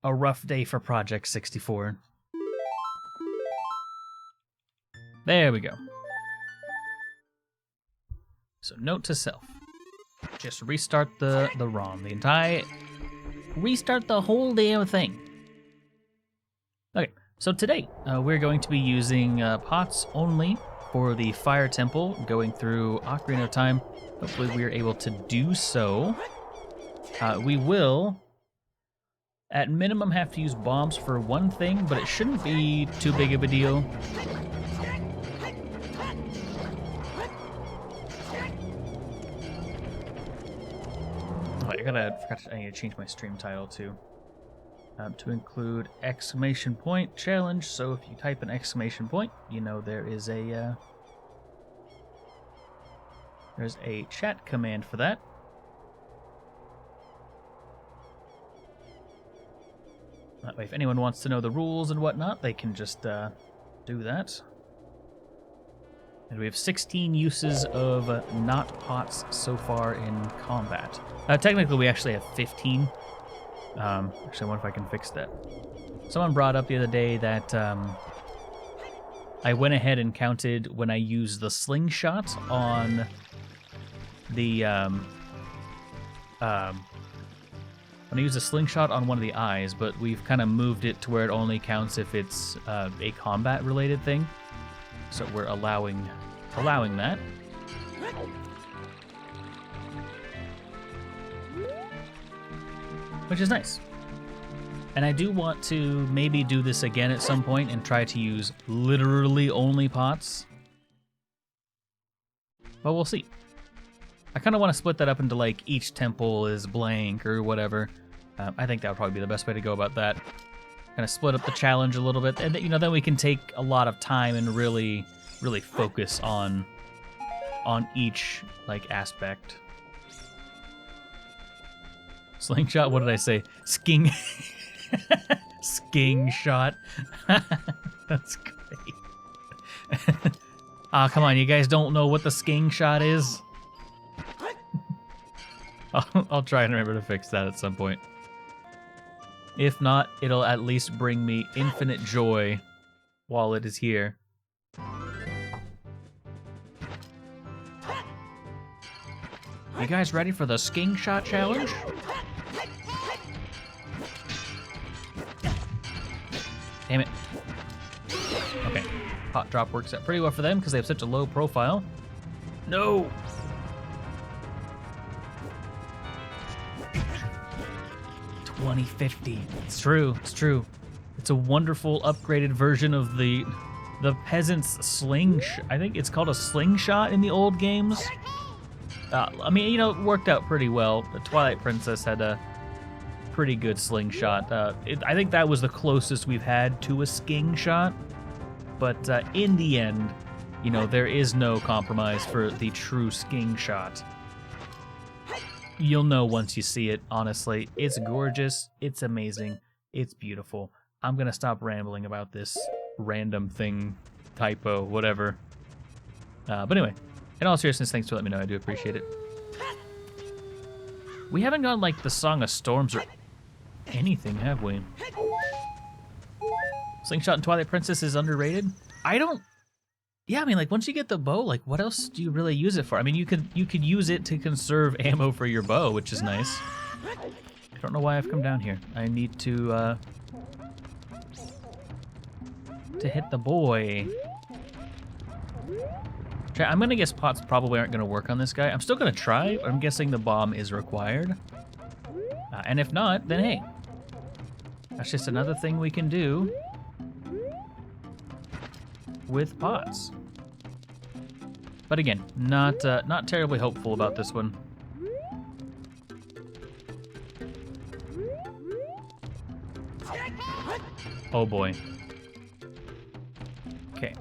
a rough day for Project 64. There we go. So note to self. Just restart the ROM. Restart the whole damn thing. Okay, so today we're going to be using pots only for the Fire Temple, going through Ocarina of Time. Hopefully we are able to do so. We will, at minimum, have to use bombs for one thing, but it shouldn't be too big of a deal. Oh, I need to change my stream title too. To include exclamation point challenge. So if you type an exclamation point, you know there is there's a chat command for that. That way, if anyone wants to know the rules and whatnot, they can just do that. And we have 16 uses of not pots so far in combat. Technically, we actually have 15. Actually, I wonder if I can fix that. Someone brought up the other day that I went ahead and counted when I used the slingshot on the when I use a slingshot on one of the eyes, but we've kind of moved it to where it only counts if it's a combat-related thing. So we're allowing that. Which is nice. And I do want to maybe do this again at some point and try to use literally only pots. But we'll see. I kind of want to split that up into like each temple is blank or whatever. I think that would probably be the best way to go about that. Kind of split up the challenge a little bit, and then we can take a lot of time and really focus on each like aspect. Slingshot. What did I say? Skingshot. That's great. Ah, come on, you guys don't know what the Skingshot is? I'll try and remember to fix that at some point. If not, it'll at least bring me infinite joy while it is here. You guys ready for the Skingshot challenge? Damn it. Okay. Hot drop works out pretty well for them because they have such a low profile. No! 2050. It's true. It's true. It's a wonderful upgraded version of the peasant's slingshot. I think it's called a slingshot in the old games. I mean, it worked out pretty well. The Twilight Princess had a pretty good slingshot. I think that was the closest we've had to a skingshot. But in the end, there is no compromise for the true skingshot. You'll know once you see it, honestly. It's gorgeous, it's amazing, it's beautiful. I'm gonna stop rambling about this random thing, typo, whatever. But anyway, in all seriousness, thanks for letting me know, I do appreciate it. We haven't gotten like the Song of Storms or anything, have we? Slingshot and Twilight Princess is underrated? Yeah, I mean, like, once you get the bow, like, what else do you really use it for? I mean, you could use it to conserve ammo for your bow, which is nice. I don't know why I've come down here. I need to hit the boy. I'm gonna guess pots probably aren't gonna work on this guy. I'm still gonna try, but I'm guessing the bomb is required. And if not, then hey, that's just another thing we can do with pots. But again, not terribly hopeful about this one. Oh boy. Okay.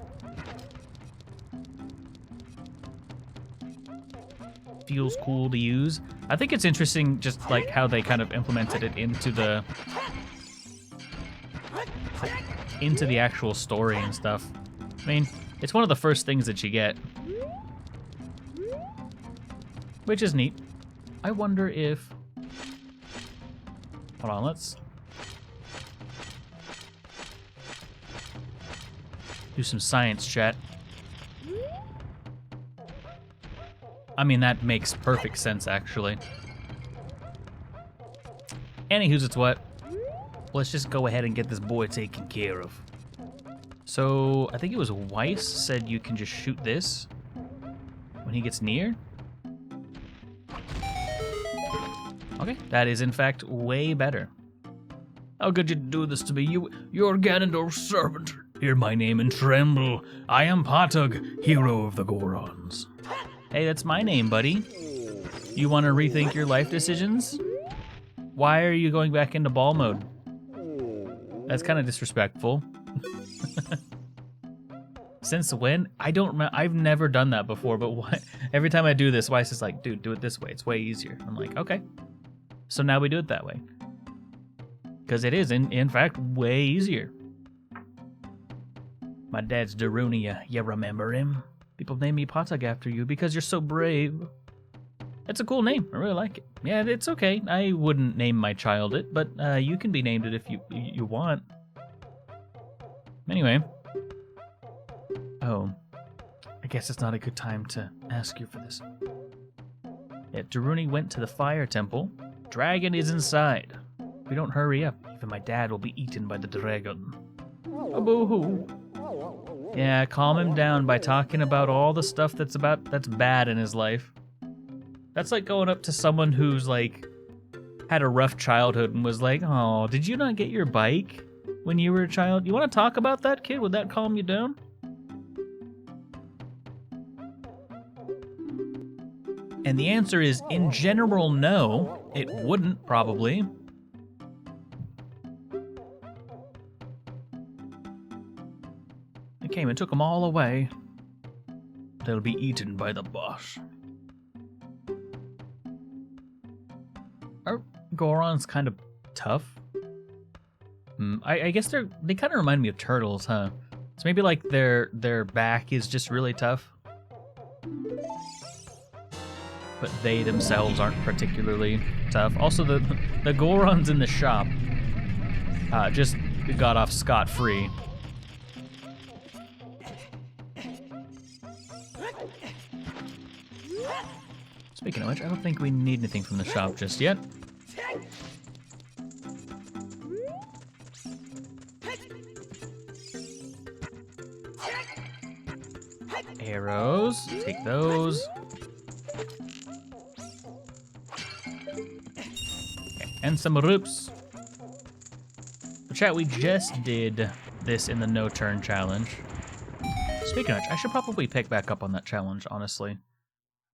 Feels cool to use. I think it's interesting just like how they kind of implemented it into the actual story and stuff. I mean, it's one of the first things that you get. Which is neat. I wonder if... Hold on, let's Do some science, chat. I mean, that makes perfect sense, actually. Anywho's it's what. Let's just go ahead and get this boy taken care of. So, I think it was Weiss said you can just shoot this when he gets near. Okay, that is in fact way better. How could you do this to me? You're Ganondorf's servant. Hear my name and tremble. I am Patug, hero of the Gorons. Hey, that's my name, buddy. You want to rethink your life decisions? Why are you going back into ball mode? That's kind of disrespectful. Since when? I don't remember. I've never done that before, but why? Every time I do this, Weiss is like, dude, do it this way. It's way easier. I'm like, okay. So now we do it that way. Because it is, in fact, way easier. My dad's Darunia. You remember him? People name me Patug after you because you're so brave. That's a cool name. I really like it. Yeah, it's okay. I wouldn't name my child it, but you can be named it if you want. Anyway. Oh. I guess it's not a good time to ask you for this. Yeah, Daruni went to the fire temple. Dragon is inside. If we don't hurry up, even my dad will be eaten by the dragon. Oh, boo-hoo. Yeah, calm him down by talking about all the stuff that's bad in his life. That's like going up to someone who's like had a rough childhood and was like, "Oh, did you not get your bike when you were a child? You want to talk about that, kid? Would that calm you down?" And the answer is, in general, no. It wouldn't, probably. It came and took them all away. They'll be eaten by the boss. Are Gorons kind of tough? I guess they kind of remind me of turtles, huh? So maybe like their back is just really tough. But they themselves aren't particularly tough. Also, the Gorons in the shop just got off scot-free. Speaking of which, I don't think we need anything from the shop just yet. Arrows, take those. And some roops. But chat, we just did this in the no turn challenge. Speaking of which, I should probably pick back up on that challenge, honestly.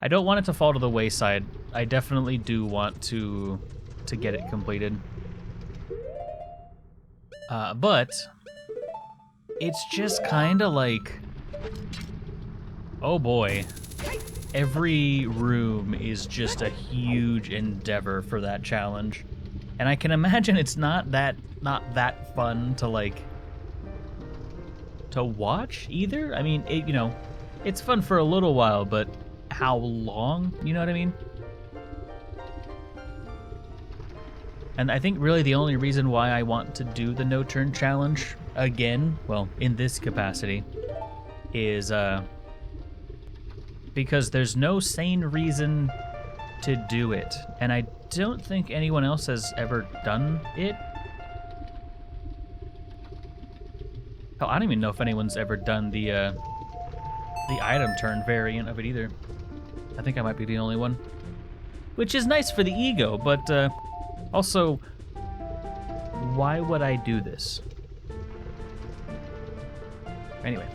I don't want it to fall to the wayside. I definitely do want to get it completed. But it's just kind of like, oh boy. Every room is just a huge endeavor for that challenge. And I can imagine it's not that fun to like to watch either. I mean, it's fun for a little while, but how long? You know what I mean? And I think really the only reason why I want to do the no turn challenge again, well, in this capacity, is because there's no sane reason to do it. And I don't think anyone else has ever done it. Hell, I don't even know if anyone's ever done the item turn variant of it either. I think I might be the only one. Which is nice for the ego, but also, why would I do this? Anyway.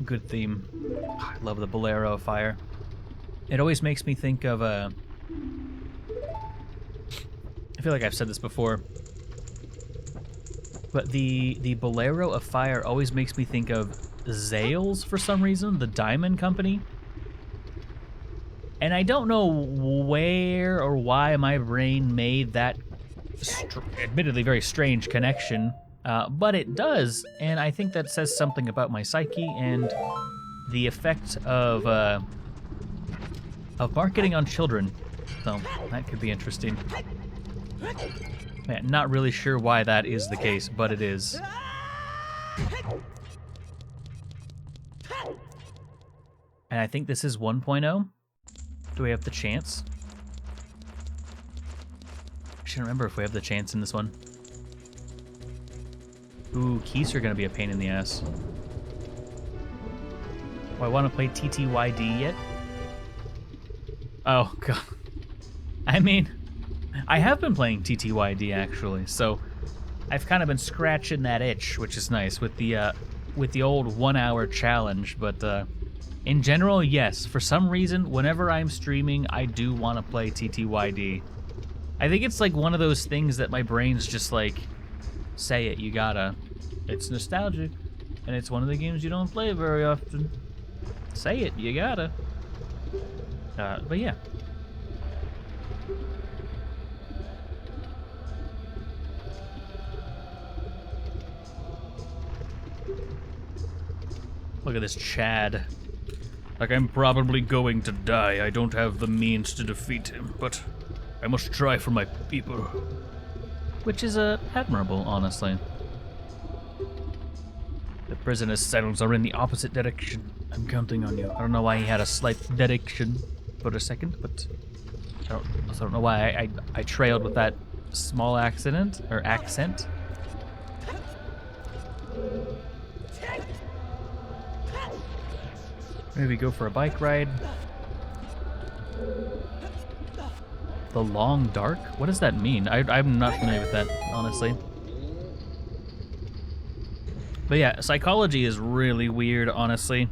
Good theme. I love the Bolero fire. It always makes me think of I feel like I've said this before, but the Bolero of fire always makes me think of Zales for some reason, the diamond company. And I don't know where or why my brain made that admittedly very strange connection. But it does, and I think that says something about my psyche and the effect of marketing on children So that could be interesting. Man, not really sure why that is the case, but it is. And I think this is 1.0. Do we have the chance? I should remember if we have the chance in this one. Ooh, keys are gonna be a pain in the ass. Do I want to play TTYD yet? Oh, God. I mean, I have been playing TTYD, actually, so I've kind of been scratching that itch, which is nice, with the old 1 hour challenge, but in general, yes. For some reason, whenever I'm streaming, I do want to play TTYD. I think it's like one of those things that my brain's just like, say it, you gotta. It's nostalgic, and it's one of the games you don't play very often. Say it, you gotta. But yeah. Look at this Chad. Like, I'm probably going to die. I don't have the means to defeat him, but I must try for my people. Which is admirable, honestly. The prisoner's cells are in the opposite direction. I'm counting on you. I don't know why he had a slight direction for a second, but I don't know why I trailed with that small accent. Maybe go for a bike ride. The Long Dark? What does that mean? I'm not familiar with that, honestly. But yeah, psychology is really weird, honestly.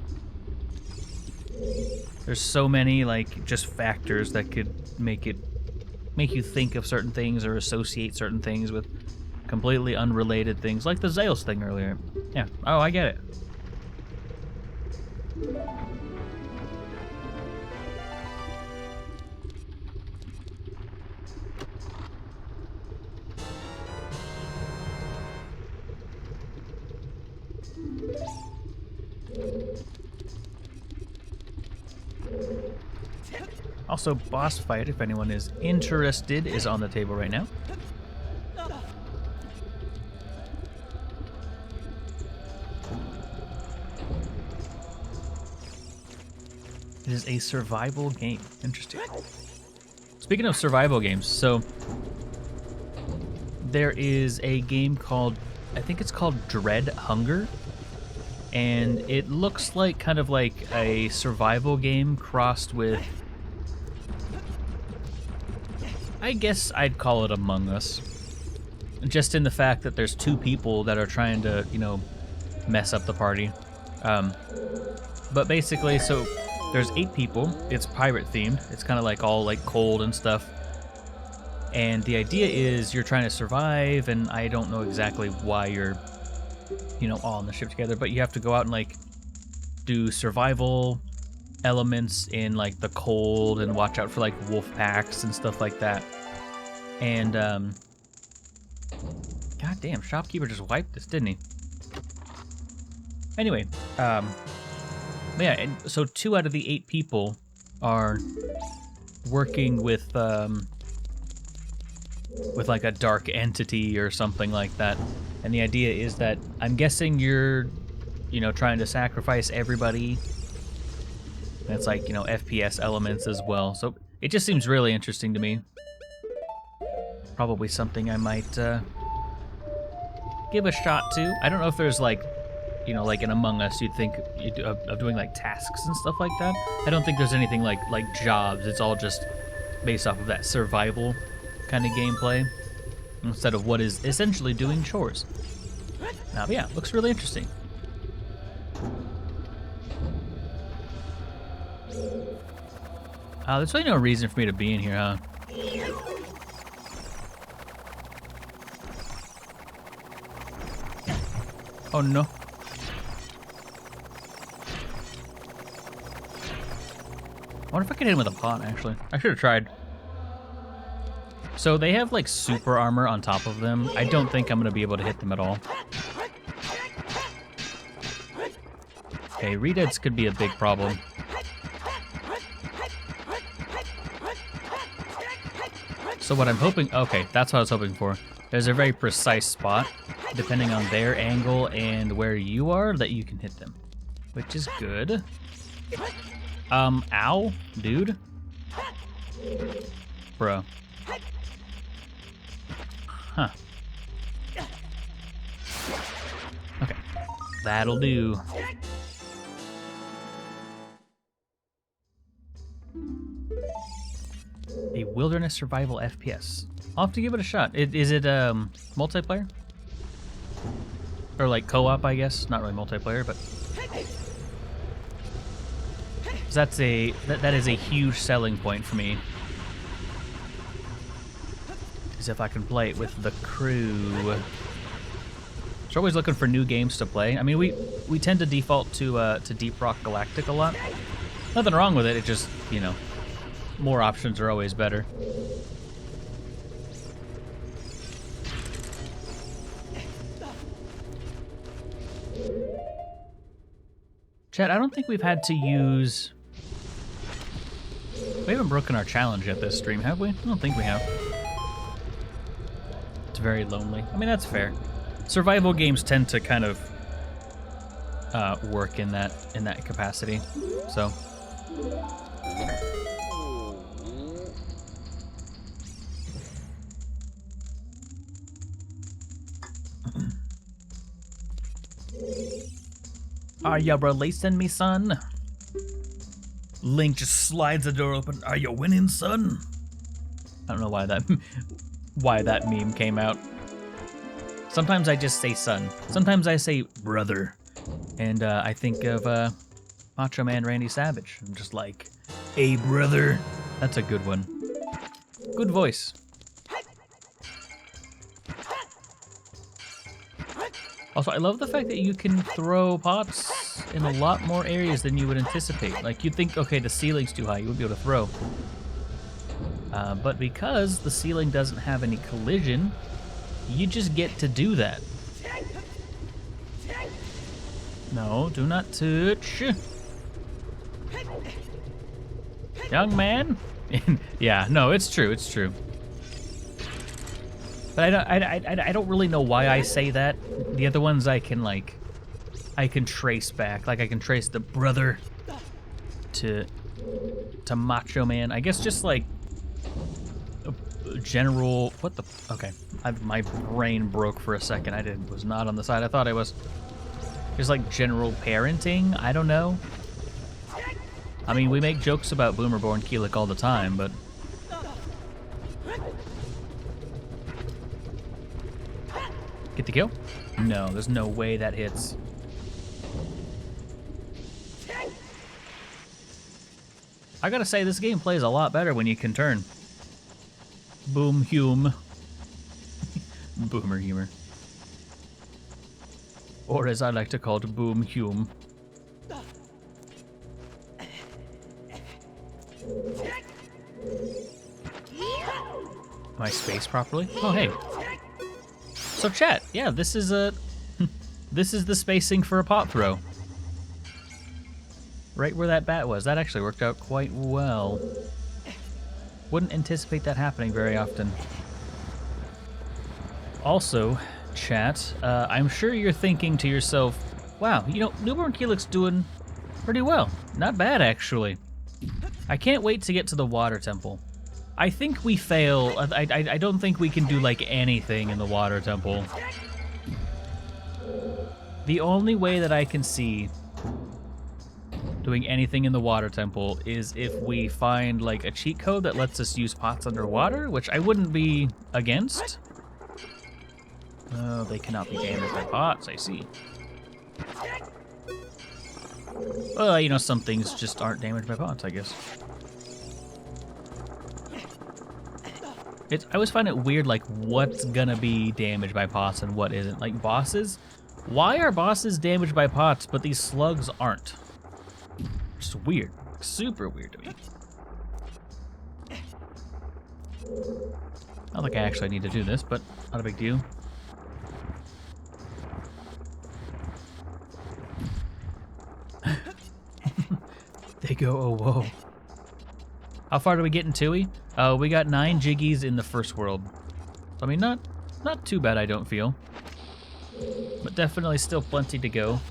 There's so many, like, just factors that could make you think of certain things or associate certain things with completely unrelated things, like the Zales thing earlier. Yeah, oh, I get it. Also, boss fight, if anyone is interested, is on the table right now. It is a survival game. Interesting. Speaking of survival games, so there is a game called, I think it's called Dread Hunger, and it looks like kind of like a survival game crossed with, I guess I'd call it Among Us. Just in the fact that there's two people that are trying to, you know, mess up the party. But basically, so there's 8 people. It's pirate themed. It's kind of like all like cold and stuff. And the idea is you're trying to survive, and I don't know exactly why you're, you know, all on the ship together, but you have to go out and like do survival elements in like the cold and watch out for like wolf packs and stuff like that. And goddamn, shopkeeper just wiped this, didn't he? Anyway, but yeah, and so 2 out of the 8 people are working with like a dark entity or something like that. And the idea is that I'm guessing you're, you know, trying to sacrifice everybody. And it's like, you know, FPS elements as well. So it just seems really interesting to me. Probably something I might give a shot to. I don't know if there's like, you know, like in Among Us, you'd think of doing like tasks and stuff like that. I don't think there's anything like jobs. It's all just based off of that survival kind of gameplay instead of what is essentially doing chores. Now, yeah, looks really interesting. There's really no reason for me to be in here, huh? Oh no. I wonder if I could hit him with a pot, actually. I should have tried. So they have like super armor on top of them. I don't think I'm gonna be able to hit them at all. Okay, redeads could be a big problem. So what I'm hoping, okay, that's what I was hoping for. There's a very precise spot, depending on their angle and where you are, that you can hit them, which is good. Ow, dude. Bro. Huh. Okay, that'll do. A wilderness survival FPS. I'll have to give it a shot. Is it multiplayer? Or like co-op, I guess. Not really multiplayer, but that is a huge selling point for me. Is if I can play it with the crew. So always looking for new games to play. I mean, we tend to default to Deep Rock Galactic a lot. Nothing wrong with it. It just, you know, more options are always better. Chat, I don't think we've had to use... We haven't broken our challenge yet this stream, have we? I don't think we have. It's very lonely. I mean, that's fair. Survival games tend to kind of work in that capacity. So... Are you releasing me, son? Link just slides the door open. Are you winning, son? I don't know why that meme came out. Sometimes I just say son. Sometimes I say brother. And I think of Macho Man Randy Savage. I'm just like, hey, brother. That's a good one. Good voice. Also, I love the fact that you can throw pots in a lot more areas than you would anticipate. Like, you'd think, okay, the ceiling's too high, you wouldn't be able to throw. But because the ceiling doesn't have any collision, you just get to do that. No, do not touch. Young man? Yeah, no, it's true, it's true. But I don't really know why I say that. The other ones I can trace back. Like I can trace the brother to Macho Man. I guess just like a general, what the, okay. My brain broke for a second. Was not on the side I thought I was. Just like general parenting, I don't know. I mean, we make jokes about Boomerangkilik all the time, but get the kill? No, there's no way that hits. I gotta say, this game plays a lot better when you can turn. Boom hume. Boomer humor. Or as I like to call it, boom hume. Am I spaced properly? Oh, hey. So chat, yeah, this is this is the spacing for a pot throw. Right where that bat was. That actually worked out quite well. Wouldn't anticipate that happening very often. Also, chat, I'm sure you're thinking to yourself, wow, you know, Newbornkilik's doing pretty well. Not bad, actually. I can't wait to get to the water temple. I think we fail. I don't think we can do, like, anything in the water temple. The only way that I can see doing anything in the water temple is if we find, like, a cheat code that lets us use pots underwater, which I wouldn't be against. Oh, they cannot be damaged by pots, I see. Well, you know, some things just aren't damaged by pots, I guess. I always find it weird, like, what's gonna be damaged by pots and what isn't. Like, bosses? Why are bosses damaged by pots, but these slugs aren't? Just weird. Super weird to me. Not like I actually need to do this, but not a big deal. They go, oh, whoa. How far do we get in Tui? We got 9 Jiggies in the first world. I mean, not too bad, I don't feel. But definitely still plenty to go.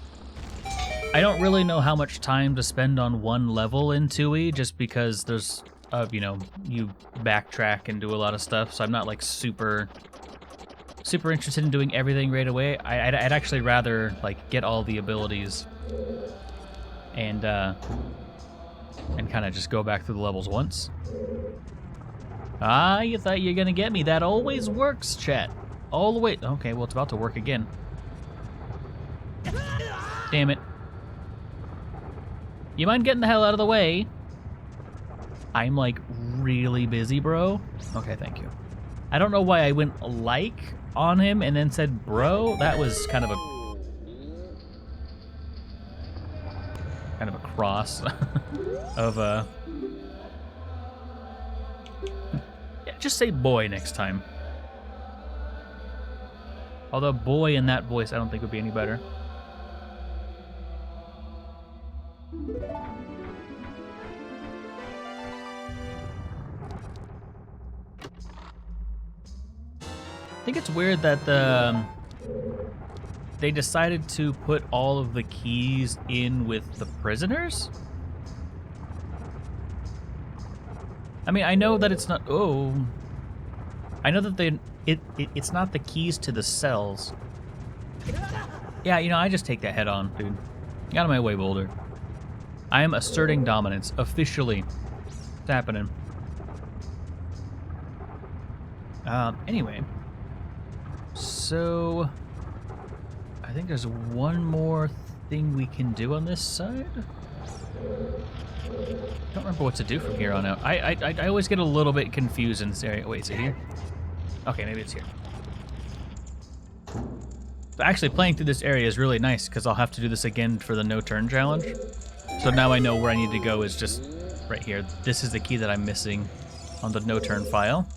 I don't really know how much time to spend on one level in Tui, just because there's, you know, you backtrack and do a lot of stuff, so I'm not like super interested in doing everything right away. I'd actually rather like get all the abilities and kind of just go back through the levels once. Ah, you thought you were gonna get me. That always works, chat. All the way. Okay, well, it's about to work again. Damn it. You mind getting the hell out of the way? I'm like really busy, bro. Okay, thank you. I don't know why I went like on him and then said bro. That was kind of a cross of yeah, just say boy next time. Although boy in that voice I don't think would be any better. I think it's weird that they decided to put all of the keys in with the prisoners. I mean, I know that it's not. Oh, I know that it's not the keys to the cells. Yeah, you know, I just take that head on, dude. Get out of my way, Boulder. I am asserting dominance officially. It's happening. Anyway. So, I think there's one more thing we can do on this side. I don't remember what to do from here on out. I always get a little bit confused in this area. Wait, is it here? Okay, maybe it's here. But actually, playing through this area is really nice because I'll have to do this again for the no-turn challenge. So now I know where I need to go is just right here. This is the key that I'm missing on the no-turn file.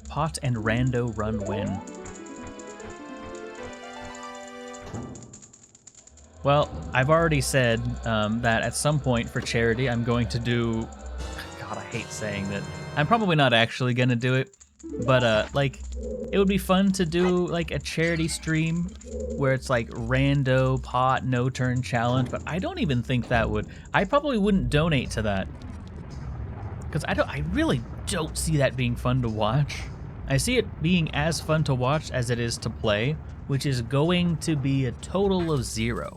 Pot and Rando Run Win. Well, I've already said that at some point for charity I'm going to do... God, I hate saying that. I'm probably not actually going to do it, but like, it would be fun to do like a charity stream where it's like rando pot no turn challenge, but I don't even think that would... I probably wouldn't donate to that. Because I really don't see that being fun to watch. I see it being as fun to watch as it is to play, which is going to be a total of 0.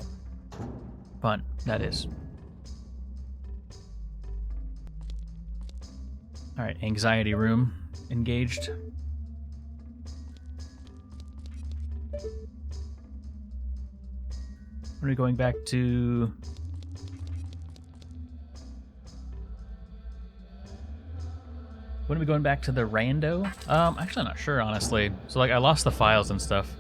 Fun, that is. Alright, anxiety room engaged. When are we going back to... When are we going back to the rando? Actually I'm not sure, honestly. So like I lost the files and stuff.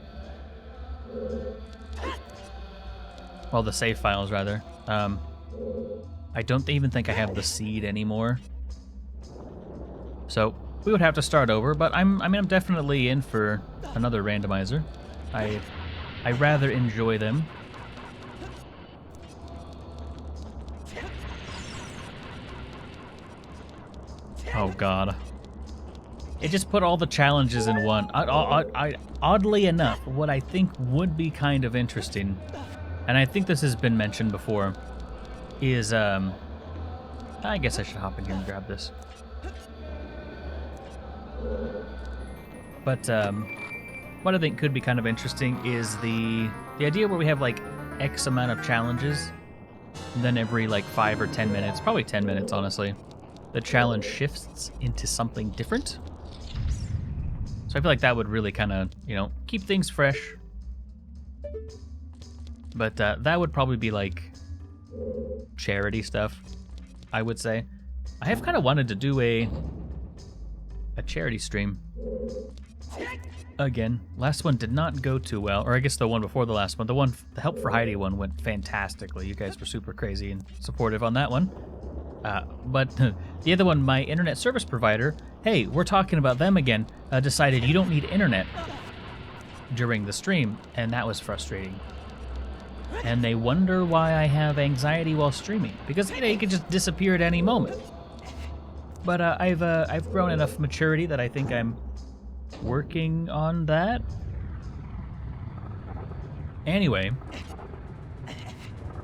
Well, the save files rather. I don't even think I have the seed anymore. So we would have to start over, but I'm definitely in for another randomizer. I rather enjoy them. Oh god. It just put all the challenges in one. Oddly enough, what I think would be kind of interesting, and I think this has been mentioned before, is, I guess I should hop in here and grab this. But, what I think could be kind of interesting is the idea where we have, like, X amount of challenges, and then every, like, 5 or 10 minutes, probably 10 minutes, honestly, the challenge shifts into something different. So I feel like that would really kind of, you know, keep things fresh. But that would probably be like charity stuff, I would say. I have kind of wanted to do a charity stream. Again, last one did not go too well, or I guess the one before the last one. The Help for Heidi one went fantastically. You guys were super crazy and supportive on that one. But the other one, my internet service provider, hey, we're talking about them again, decided you don't need internet. during the stream, and that was frustrating. And they wonder why I have anxiety while streaming, because you know you could just disappear at any moment. But I've grown enough maturity that I think I'm working on that. Anyway,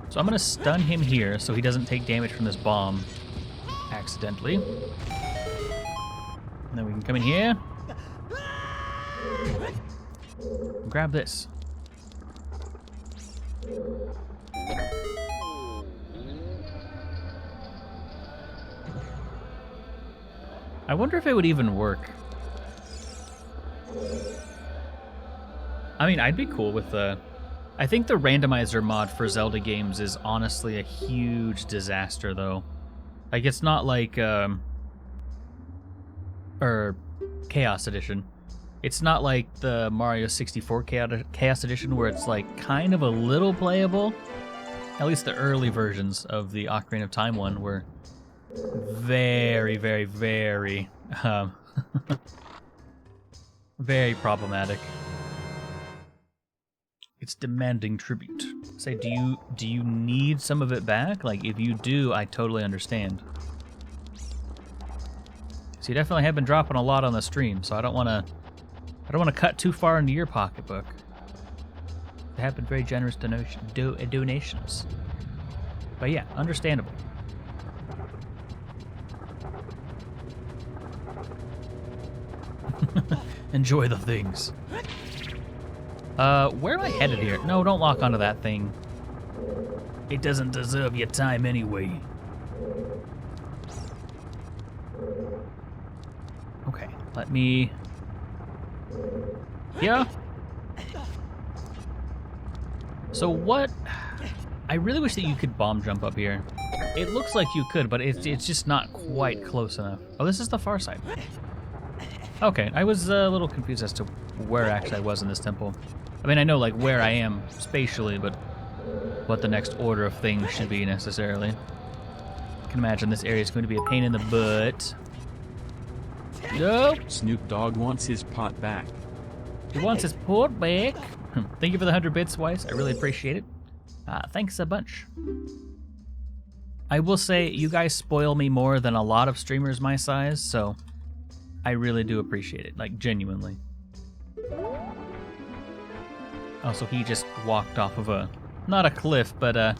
so I'm gonna stun him here so he doesn't take damage from this bomb accidentally. And then we can come in here. Grab this. I wonder if it would even work. I mean, I'd be cool with the... I think the randomizer mod for Zelda games is honestly a huge disaster, though. Like, it's not like, or Chaos Edition. It's not like the Mario 64 Chaos Edition where it's, like, kind of a little playable. At least the early versions of the Ocarina of Time one were very, very, very, very problematic. It's demanding tribute. Say, do you need some of it back? Like, if you do, I totally understand. So you definitely have been dropping a lot on the stream, so I don't want to cut too far into your pocketbook. They have been very generous donations. But yeah, understandable. Enjoy the things. Where am I headed here? No, don't lock onto that thing. It doesn't deserve your time anyway. Okay, let me... Yeah? So what... I really wish that you could bomb jump up here. It looks like you could, but it's just not quite close enough. Oh, this is the far side. Okay, I was a little confused as to where actually I was in this temple. I mean, I know, like, where I am spatially, but what the next order of things should be necessarily. I can imagine this area is going to be a pain in the butt. Nope. Snoop Dogg wants his pot back. He wants his pot back. Thank you for the 100 bits, Weiss. I really appreciate it. Thanks a bunch. I will say, you guys spoil me more than a lot of streamers my size, so I really do appreciate it, like, genuinely. Also, he just walked off of a, not a cliff, but a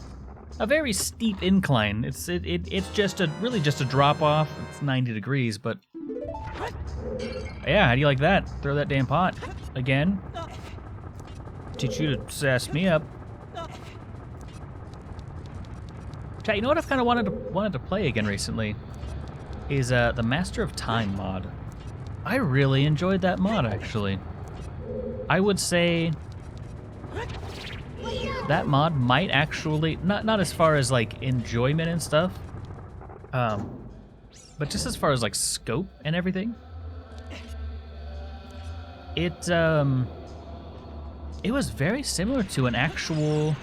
very steep incline. It's just really just a drop off. It's 90 degrees, but yeah, how do you like that? Throw that damn pot again. Teach you to sass me up. Chat, you know what I've kind of wanted to play again recently is the Master of Time mod. I really enjoyed that mod, actually. I would say that mod might actually, not as far as like enjoyment and stuff, but just as far as like scope and everything. It was very similar to an actual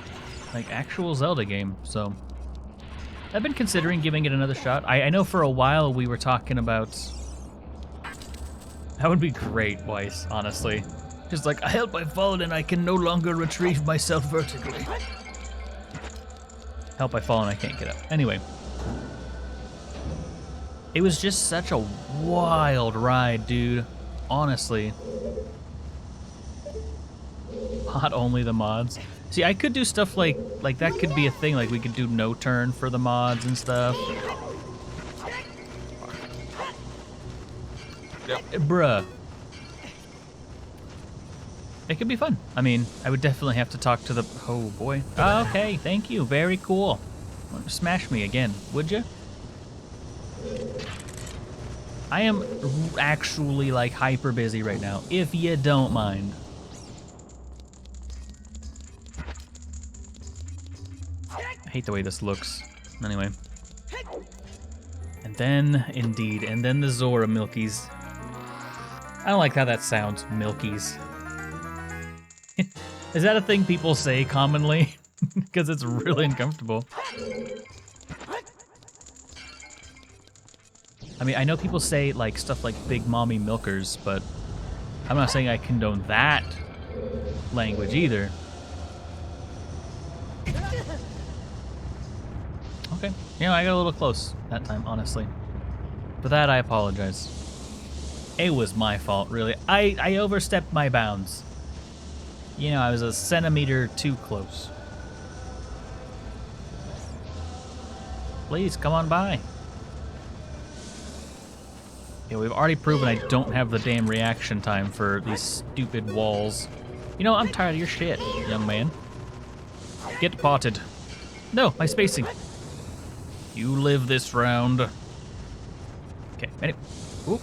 Zelda game, so I've been considering giving it another shot. I know for a while we were talking about, that would be great, Weiss, honestly. Just like, I help, I've fallen and I can no longer retrieve myself vertically. Help, I've fallen, I can't get up. Anyway. It was just such a wild ride, dude. Honestly. Not only the mods. See, I could do stuff like that could be a thing. Like, we could do no turn for the mods and stuff. Bruh. It could be fun. I mean, I would definitely have to talk to the... Oh, boy. Okay, thank you. Very cool. Smash me again, would you? I am actually, like, hyper busy right now, if you don't mind. I hate the way this looks. Anyway. And then, indeed, and then the Zora Milkies. I don't like how that sounds, Milkies. Is that a thing people say commonly? Because it's really uncomfortable. I mean, I know people say like stuff like big mommy milkers, but I'm not saying I condone that language either. Okay. Yeah, I got a little close that time, honestly. For that, I apologize. It was my fault, really. I overstepped my bounds. You know, I was a centimeter too close. Please, come on by. Yeah, we've already proven I don't have the damn reaction time for these stupid walls. You know, I'm tired of your shit, young man. Get potted. No, my spacing. You live this round. Okay, anyway. Oop.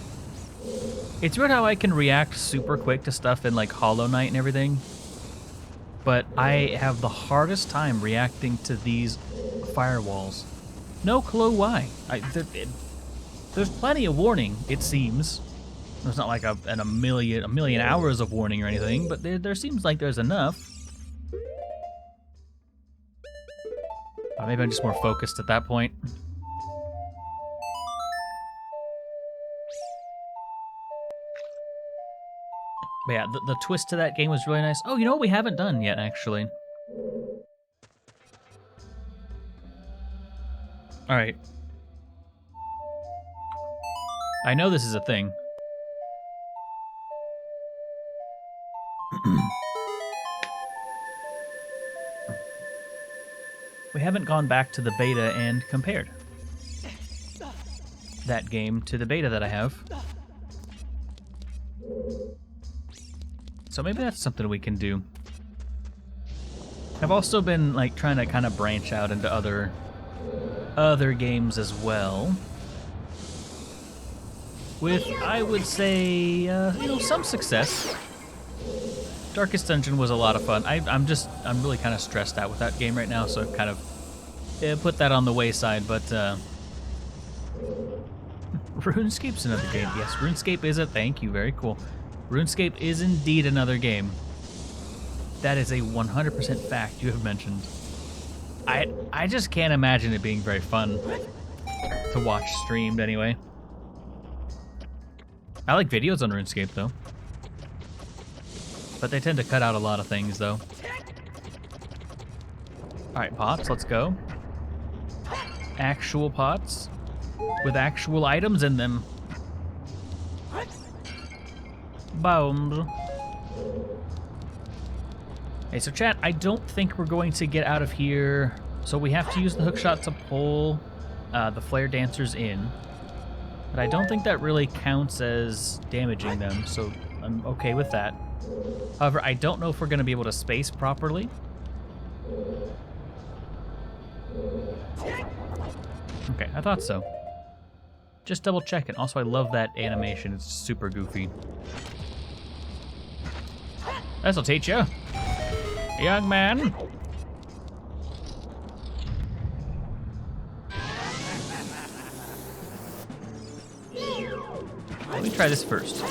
It's weird how I can react super quick to stuff in like Hollow Knight and everything, but I have the hardest time reacting to these firewalls. No clue why. There's plenty of warning, it seems. There's not like a million hours of warning or anything, but there seems like there's enough. Maybe I'm just more focused at that point. But yeah, the twist to that game was really nice. Oh, you know what we haven't done yet, actually? Alright. I know this is a thing. We haven't gone back to the beta and compared that game to the beta that I have. So maybe that's something we can do. I've also been like trying to kind of branch out into other games as well. With, I would say, you know, some success. Darkest Dungeon was a lot of fun. I'm really kind of stressed out with that game right now, so I've kind of put that on the wayside, but RuneScape's another game. Yes, RuneScape is a, thank you, very cool. RuneScape is indeed another game. That is a 100% fact you have mentioned. I just can't imagine it being very fun to watch streamed anyway. I like videos on RuneScape though. But they tend to cut out a lot of things though. Alright, pots, let's go. Actual pots with actual items in them. Bombs. Okay, so chat, I don't think we're going to get out of here. So we have to use the hookshot to pull the flare dancers in. But I don't think that really counts as damaging them, so I'm okay with that. However, I don't know if we're going to be able to space properly. Okay, I thought so. Just double check it. Also, I love that animation. It's super goofy. This'll teach you, young man. Let me try this first.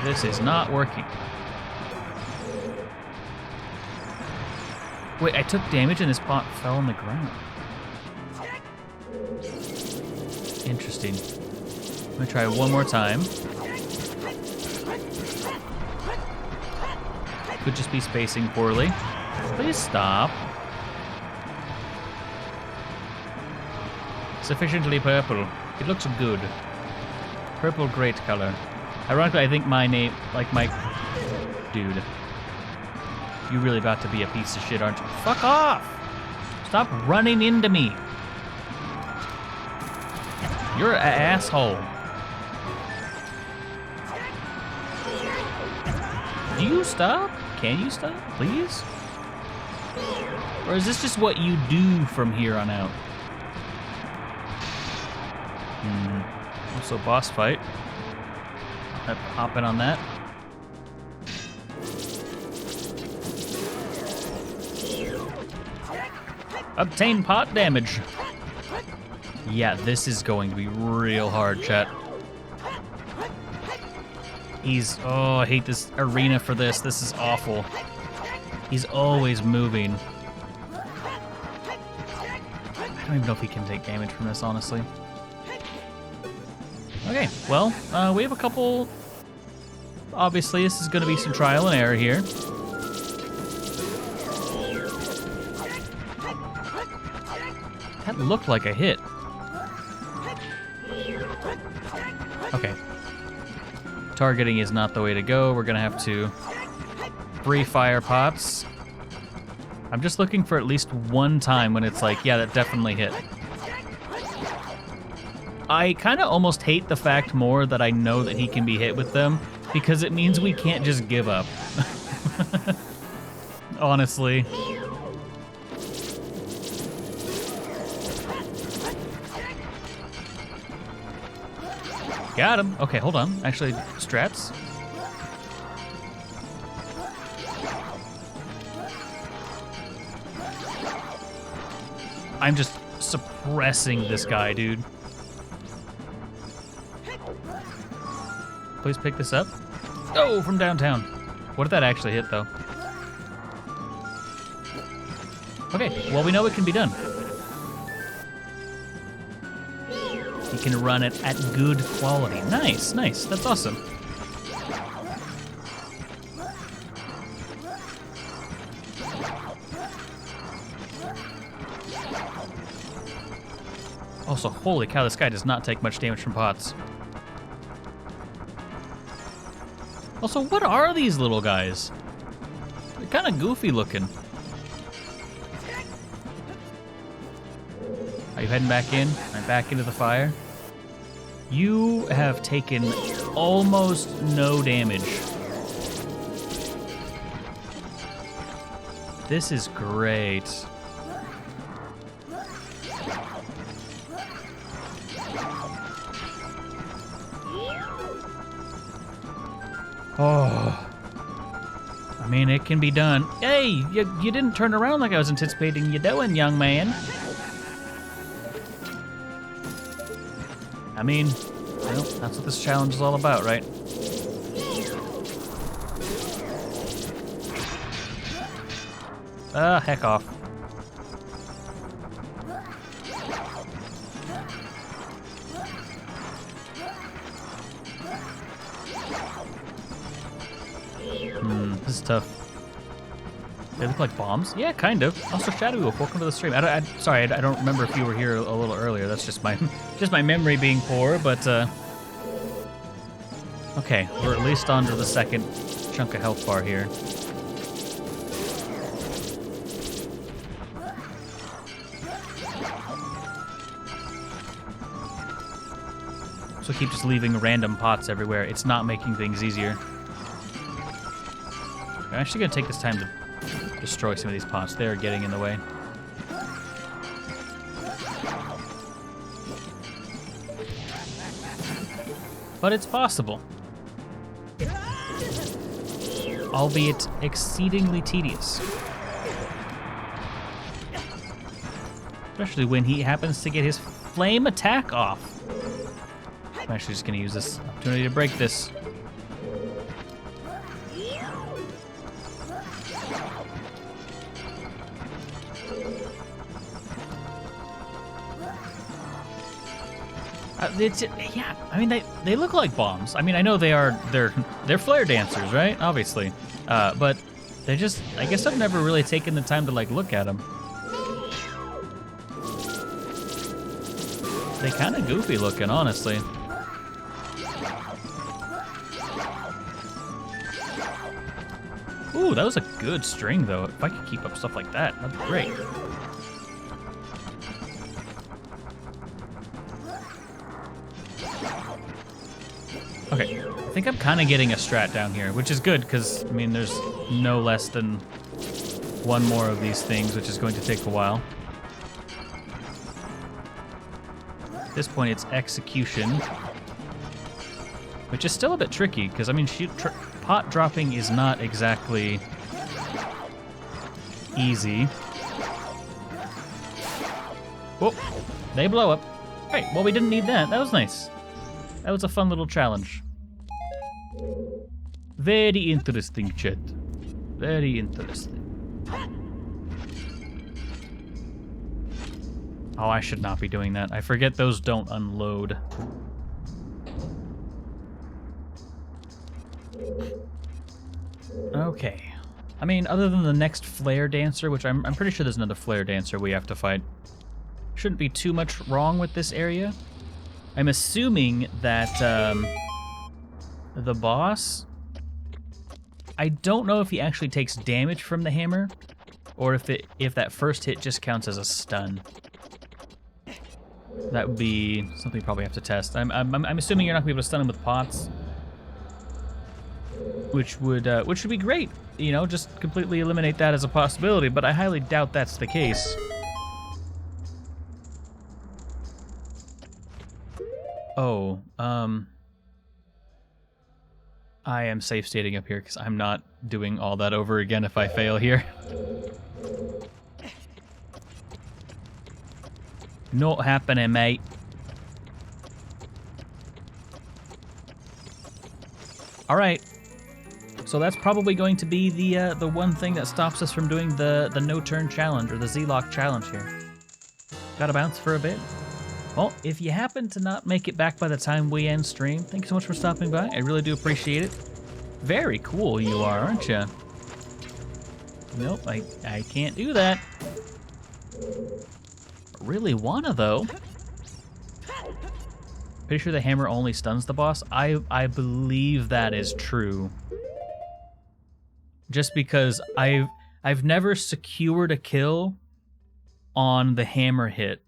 This is not working. Wait, I took damage and this pot fell on the ground. Interesting. Let me try one more time. Could just be spacing poorly. Please stop. Sufficiently purple. It looks good. Purple, great color. Ironically, I think my name, like my... Dude. You really about to be a piece of shit, aren't you? Fuck off! Stop running into me. You're an asshole. Do you stop? Can you stop, please? Or is this just what you do from here on out? Also, boss fight. Hop in on that. Obtain pot damage. Yeah, this is going to be real hard, chat. Oh, I hate this arena for this. This is awful. He's always moving. I don't even know if he can take damage from this, honestly. Okay, well, we have a couple Obviously, this is going to be some trial and error here. That looked like a hit. Okay. Targeting is not the way to go. We're going to have to free fire pots. I'm just looking for at least one time when it's like, yeah, that definitely hit. I kind of almost hate the fact more that I know that he can be hit with them, because it means we can't just give up. Honestly. Got him. Okay, hold on. Actually, strats. I'm just suppressing this guy, dude. Please pick this up. Oh, from downtown. What did that actually hit, though? Okay, well, we know it can be done. You can run it at good quality. Nice, nice. That's awesome. Also, holy cow, this guy does not take much damage from pots. Also, what are these little guys? They're kind of goofy looking. Are you heading back in? I'm back into the fire. You have taken almost no damage. This is great. Oh. I mean, it can be done. Hey, you didn't turn around like I was anticipating you doing, young man. I mean, well, that's what this challenge is all about, right? Heck off. This is tough. They look like bombs? Yeah, kind of. Also, Shadow Wolf, welcome to the stream. Sorry, I don't remember if you were here a little earlier. That's just my memory being poor, but okay, we're at least onto the second chunk of health bar here. So keep just leaving random pots everywhere. It's not making things easier. I'm actually gonna take this time to destroy some of these pots. They're getting in the way. But it's possible. Albeit exceedingly tedious. Especially when he happens to get his flame attack off. I'm actually just gonna use this opportunity to break this. Yeah, I mean they look like bombs. I mean, I know they're flare dancers, right? Obviously, but they're just. I guess I've never really taken the time to like look at them. They kind of goofy looking, honestly. Ooh, that was a good string though. If I could keep up stuff like that, that'd be great. Okay, I think I'm kind of getting a strat down here, which is good, because, I mean, there's no less than one more of these things, which is going to take a while. At this point, it's execution, which is still a bit tricky, because, I mean, pot dropping is not exactly easy. Whoa, they blow up. All right, well, we didn't need that. That was nice. That was a fun little challenge. Very interesting, chat. Very interesting. Oh, I should not be doing that. I forget those don't unload. Okay. I mean, other than the next flare dancer, which I'm pretty sure there's another flare dancer we have to fight. Shouldn't be too much wrong with this area. I'm assuming that the boss, I don't know if he actually takes damage from the hammer, or if that first hit just counts as a stun. That would be something you probably have to test. I'm assuming you're not gonna be able to stun him with pots, which would be great. You know, just completely eliminate that as a possibility. But I highly doubt that's the case. Oh, I am safe stating up here because I'm not doing all that over again if I fail here. Not happening, mate. All right. So that's probably going to be the one thing that stops us from doing the no-turn challenge or the Z-Lock challenge here. Gotta bounce for a bit. Well, if you happen to not make it back by the time we end stream, thank you so much for stopping by. I really do appreciate it. Very cool you are, aren't you? Nope, I can't do that. Really wanna, though. Pretty sure the hammer only stuns the boss. I believe that is true. Just because I've never secured a kill on the hammer hit.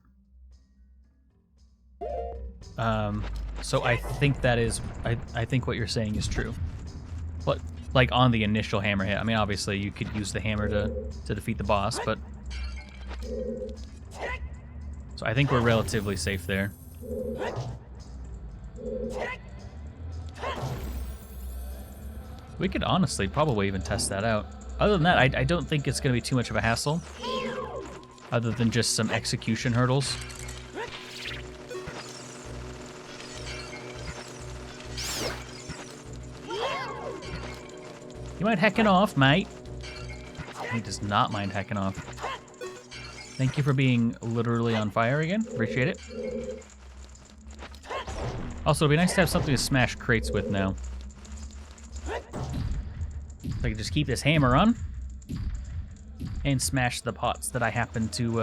So I think that is, I think what you're saying is true. But, like, on the initial hammer hit. I mean, obviously, you could use the hammer to defeat the boss, but... So I think we're relatively safe there. We could honestly probably even test that out. Other than that, I don't think it's going to be too much of a hassle. Other than just some execution hurdles. You mind hacking off, mate? He does not mind hacking off. Thank you for being literally on fire again. Appreciate it. Also, it'd be nice to have something to smash crates with now. So I can just keep this hammer on and smash the pots that I happen to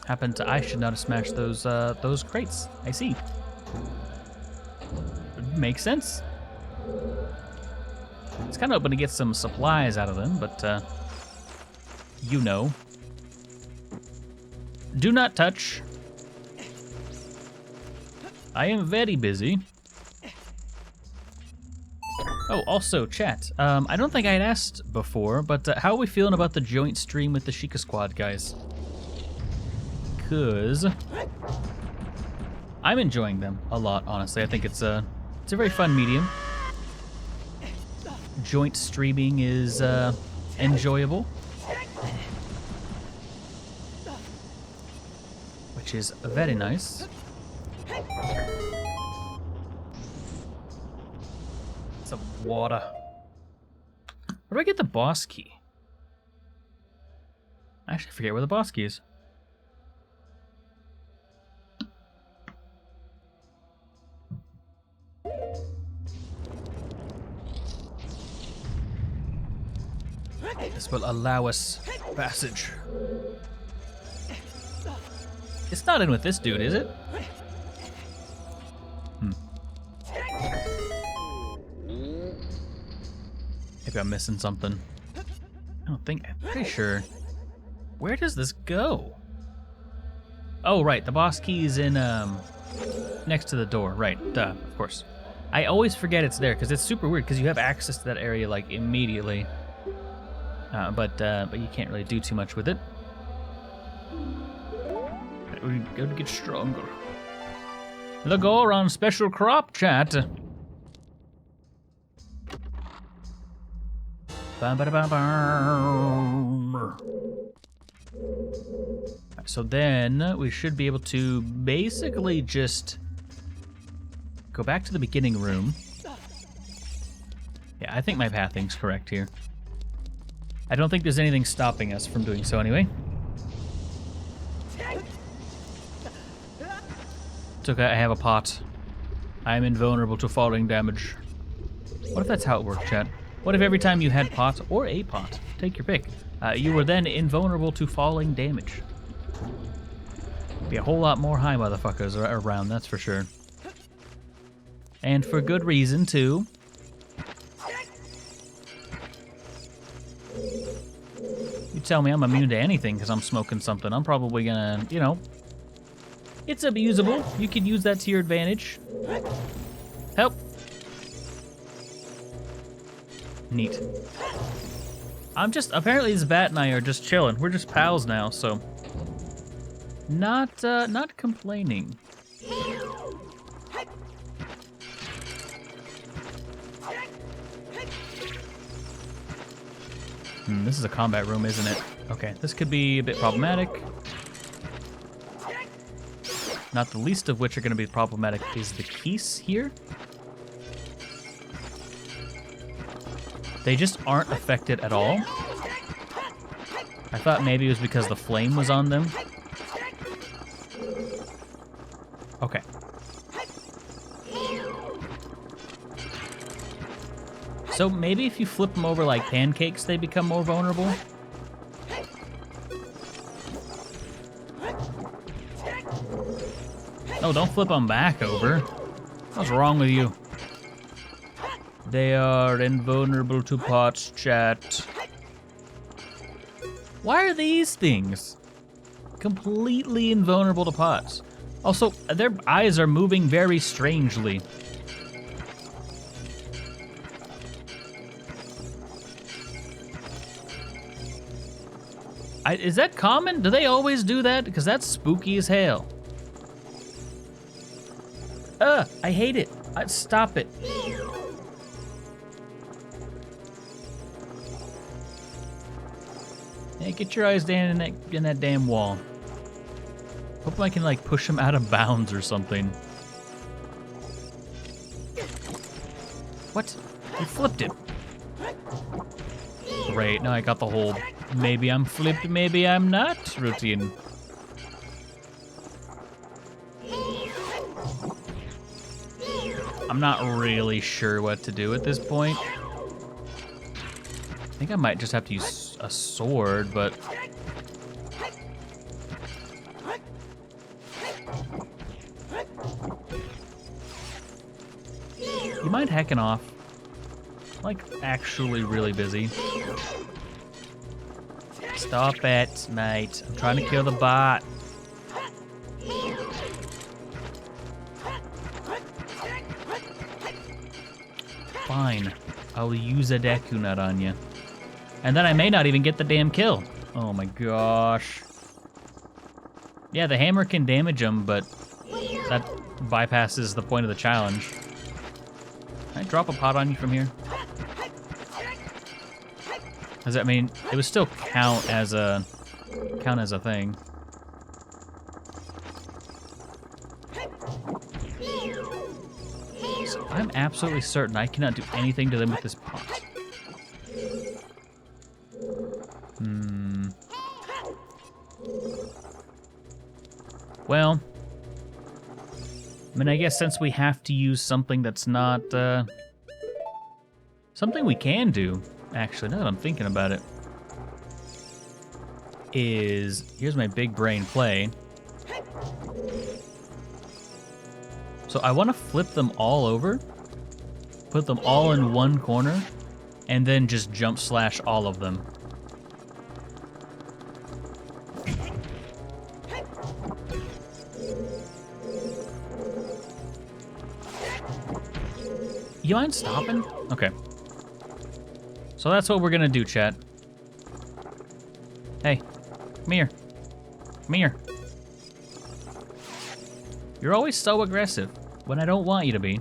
I should not have smashed those crates. I see. Makes sense. It's kind of hoping to get some supplies out of them, but you know. Do not touch. I am very busy. Oh, also, chat. I don't think I had asked before, but how are we feeling about the joint stream with the Sheikah Squad, guys? Because I'm enjoying them a lot, honestly. I think it's a very fun medium. Joint streaming is enjoyable, which is very nice. Some water. Where do I get the boss key? I actually forget where the boss key is. This will allow us passage. It's not in with this dude, is it? Maybe I'm missing something. I don't think, I'm pretty sure. Where does this go? Oh, right, the boss key is in, next to the door. Right, duh, of course. I always forget it's there, because it's super weird, because you have access to that area, like, immediately. But you can't really do too much with it. We gotta get stronger. The Goron special crop, chat. So then we should be able to basically just go back to the beginning room. Yeah, I think my pathing's correct here. I don't think there's anything stopping us from doing so anyway. It's okay, I have a pot. I am invulnerable to falling damage. What if that's how it worked, chat? What if every time you had pots, or a pot, take your pick, you were then invulnerable to falling damage? Be a whole lot more high motherfuckers around, that's for sure. And for good reason, too. You tell me I'm immune to anything because I'm smoking something. I'm probably gonna, you know, it's abusable. You could use that to your advantage. Help. Neat. I'm just, apparently this bat and I are just chilling. We're just pals now, so. Not complaining. This is a combat room, isn't it? Okay, this could be a bit problematic. Not the least of which are going to be problematic is the keys here. They just aren't affected at all. I thought maybe it was because the flame was on them. Okay. So maybe if you flip them over like pancakes, they become more vulnerable? No, don't flip them back over. What's wrong with you? They are invulnerable to pots, chat. Why are these things completely invulnerable to pots? Also, their eyes are moving very strangely. Is that common? Do they always do that? Because that's spooky as hell. I hate it. Stop it. Hey, get your eyes down in that damn wall. Hope I can like push him out of bounds or something. What? You flipped it. Great, now I got the whole maybe I'm flipped, maybe I'm not routine. I'm not really sure what to do at this point. I think I might just have to use a sword, but... You mind hacking off? I'm, like, actually really busy. Stop it, mate. I'm trying to kill the bot. Fine. I'll use a Deku nut on you. And then I may not even get the damn kill. Oh my gosh. Yeah, the hammer can damage him, but that bypasses the point of the challenge. Can I drop a pot on you from here? Does that mean it would still count as a thing? So I'm absolutely certain I cannot do anything to them with this pot. Well, I mean, I guess since we have to use something that's not, something we can do, actually, now that I'm thinking about it, is, here's my big brain play. So I want to flip them all over, put them all in one corner, and then just jump slash all of them. You mind stopping? Okay. So that's what we're gonna do, chat. Hey, come here. Come here. You're always so aggressive when I don't want you to be.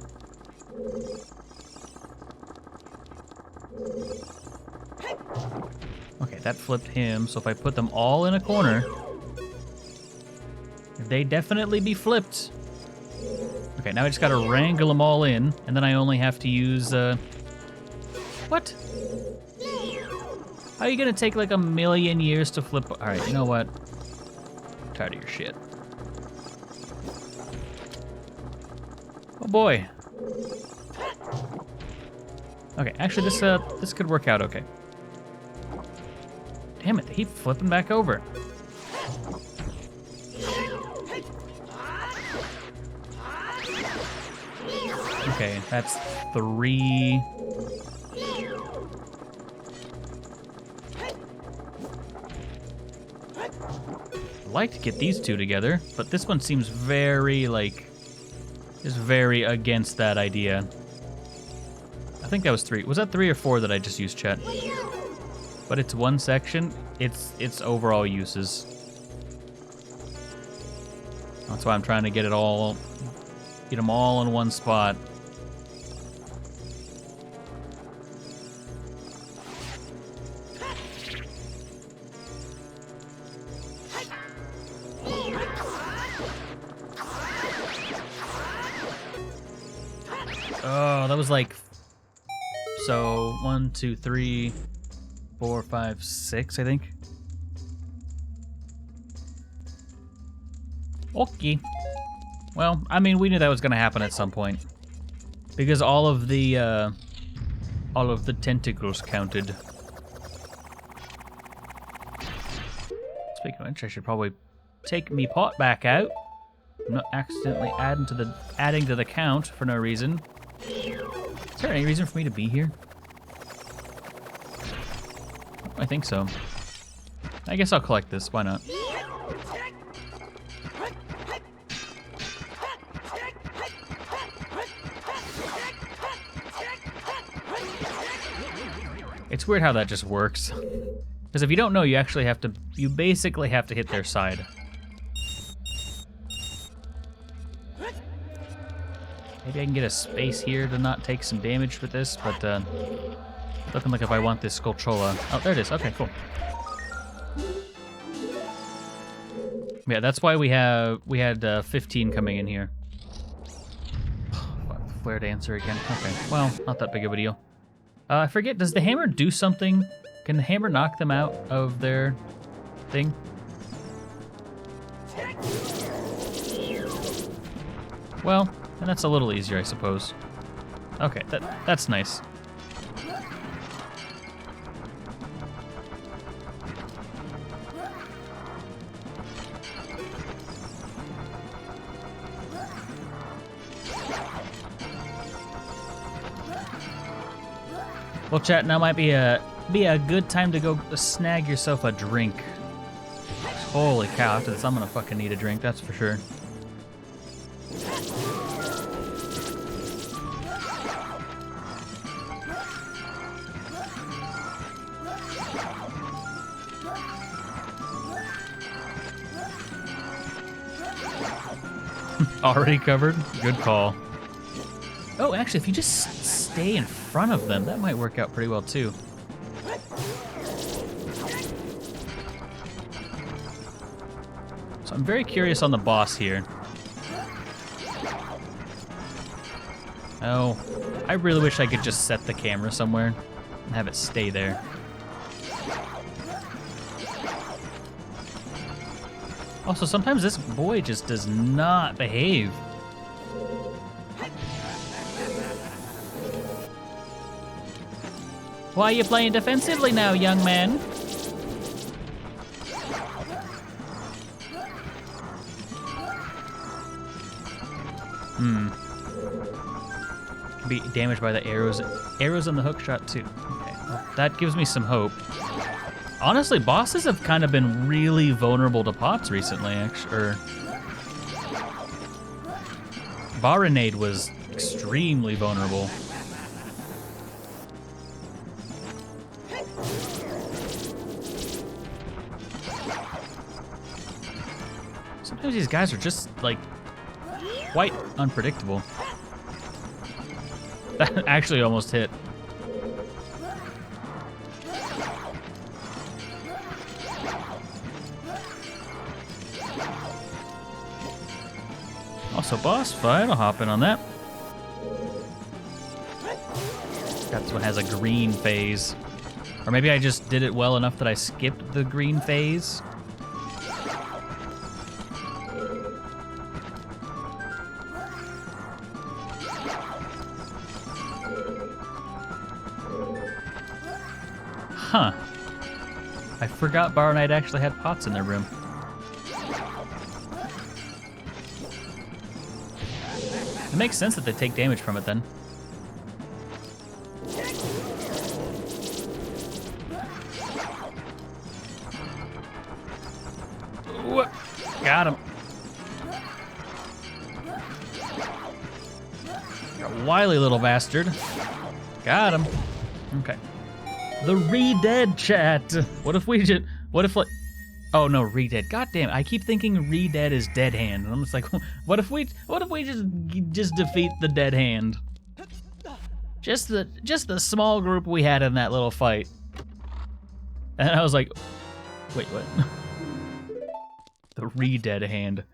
Okay, that flipped him, so if I put them all in a corner, they definitely be flipped. Okay, now I just gotta wrangle them all in, and then I only have to use, what? How are you gonna take like 1,000,000 years to flip? All right, you know what? I'm tired of your shit. Oh boy. Okay, actually, this could work out okay. Damn it, they keep flipping back over. Okay, that's 3. I'd like to get these 2 together, but this one seems very, like, is very against that idea. I think that was 3. Was that 3 or 4 that I just used, chat? But it's one section. It's overall uses. That's why I'm trying to get them all in one spot. Oh, that was like, so 1, 2, 3, 4, 5, 6, I think. Okay. Well, I mean, we knew that was going to happen at some point, because all of the tentacles counted. Speaking of which, I should probably take me pot back out. I'm not accidentally adding to the count for no reason. Is there any reason for me to be here? I think so. I guess I'll collect this. Why not? It's weird how that just works. Because if you don't know, you basically have to hit their side. Maybe I can get a space here to not take some damage with this, but looking like if I want this Skulltrola. Oh, there it is. Okay, cool. Yeah, that's why we had 15 coming in here. Flare dancer again. Okay, well, not that big of a deal. I forget, does the hammer do something? Can the hammer knock them out of their thing? Well, and that's a little easier, I suppose. Okay, that's nice. Well, chat, now might be a good time to go snag yourself a drink. Holy cow, after this I'm gonna fucking need a drink, that's for sure. Already covered? Good call. Oh, actually, if you just stay in front of them, that might work out pretty well, too. So I'm very curious on the boss here. Oh, I really wish I could just set the camera somewhere and have it stay there. Also, sometimes this boy just does not behave. Why are you playing defensively now, young man? Can be damaged by the arrows. Arrows and the hook shot too. Okay, well, that gives me some hope. Honestly, bosses have kind of been really vulnerable to pots recently, actually. Baronade was extremely vulnerable. Sometimes these guys are just, like, quite unpredictable. That actually almost hit. Also, boss fight, I'll hop in on that. This one has a green phase. Or maybe I just did it well enough that I skipped the green phase. Huh. I forgot Bar Knight actually had pots in their room. It makes sense that they take damage from it then. Ooh, got him. You're a wily little bastard. Got him. Okay. The re-dead chat. What if we just... What if like... Oh no, re-dead. God damn it. I keep thinking re-dead is dead hand. And I'm just like, what if we just defeat the dead hand? Just the small group we had in that little fight. And I was like, wait, what? The re-dead hand.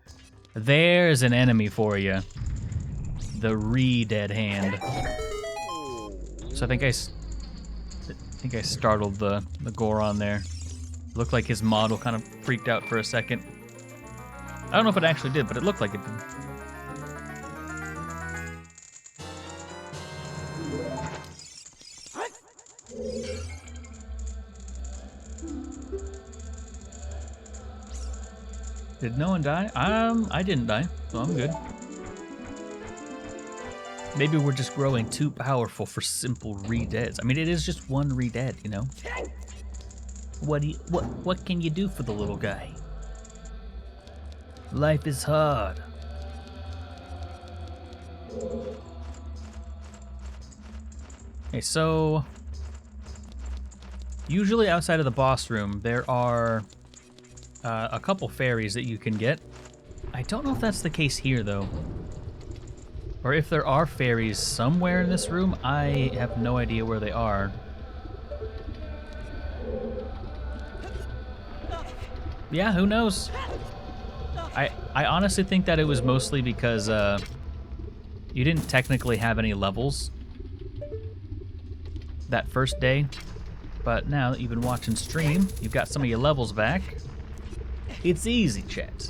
There's an enemy for you. The re-dead hand. So I think I startled the Goron there. Looked like his model kind of freaked out for a second. I don't know if it actually did, but it looked like it did. Did no one die? I didn't die, so I'm good. Maybe we're just growing too powerful for simple re-deads. I mean, it is just one re-dead, you know? What can you do for the little guy? Life is hard. Okay, so usually outside of the boss room, there are a couple fairies that you can get. I don't know if that's the case here, though. Or if there are fairies somewhere in this room, I have no idea where they are. Yeah, who knows? I honestly think that it was mostly because you didn't technically have any levels that first day. But now that you've been watching stream, you've got some of your levels back. It's easy, chat.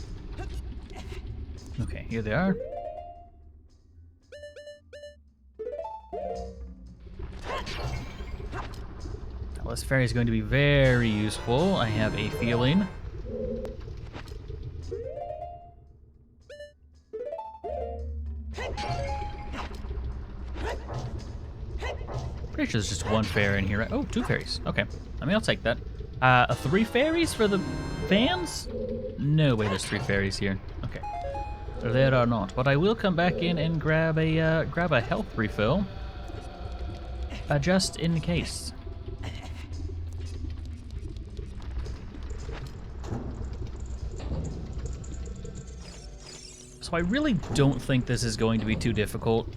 Okay, here they are. Well, this fairy is going to be very useful, I have a feeling. Pretty sure there's just one fairy in here, right? Oh, two fairies. Okay. I mean, I'll take that. 3 fairies for the fans? No way there's 3 fairies here. Okay. There are not. But I will come back in and grab a health refill. Just in case. So I really don't think this is going to be too difficult.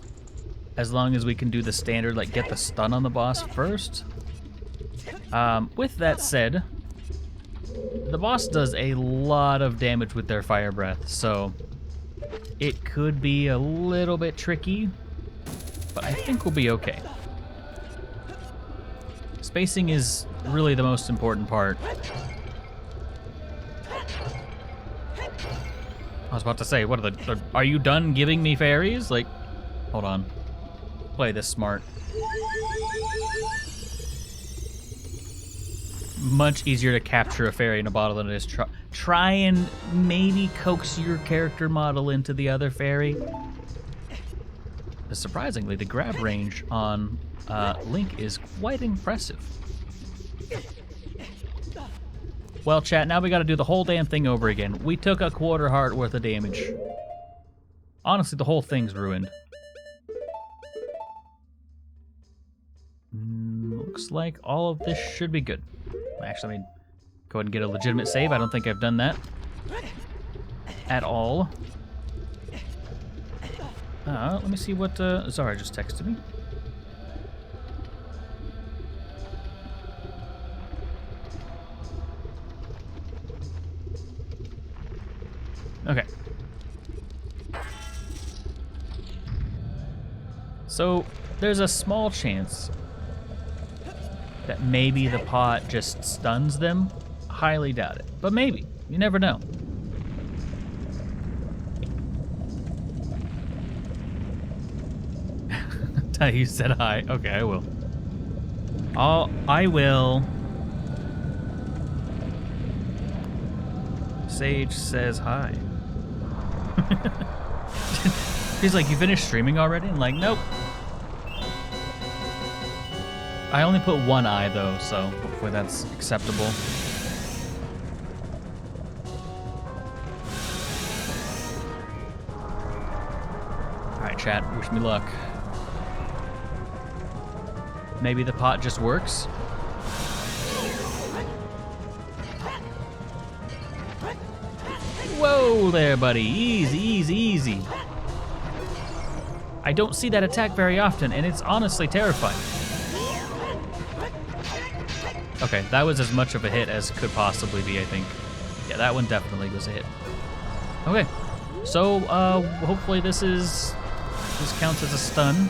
As long as we can do the standard, like get the stun on the boss first. With that said, the boss does a lot of damage with their fire breath, so it could be a little bit tricky, but I think we'll be okay. Spacing is really the most important part. I was about to say, what are you done giving me fairies? Like, hold on. Play this smart. Much easier to capture a fairy in a bottle than it is try and maybe coax your character model into the other fairy. But surprisingly, the grab range on Link is quite impressive. Well, chat, now we gotta do the whole damn thing over again. We took a quarter heart worth of damage. Honestly, the whole thing's ruined. Looks like all of this should be good. Actually, let me go ahead and get a legitimate save. I don't think I've done that at all. Let me see what Zara just texted me. Okay. So, there's a small chance that maybe the pot just stuns them. Highly doubt it, but maybe. You never know. You said hi. Okay, I will. I will. Sage says hi. He's like, you finished streaming already? I'm like, nope. I only put one eye though, so hopefully that's acceptable. Alright, chat, wish me luck. Maybe the pot just works? Whoa there, buddy. Easy, easy, easy. I don't see that attack very often, and it's honestly terrifying. Okay, that was as much of a hit as could possibly be, I think. Yeah, that one definitely was a hit. Okay, so hopefully this counts as a stun.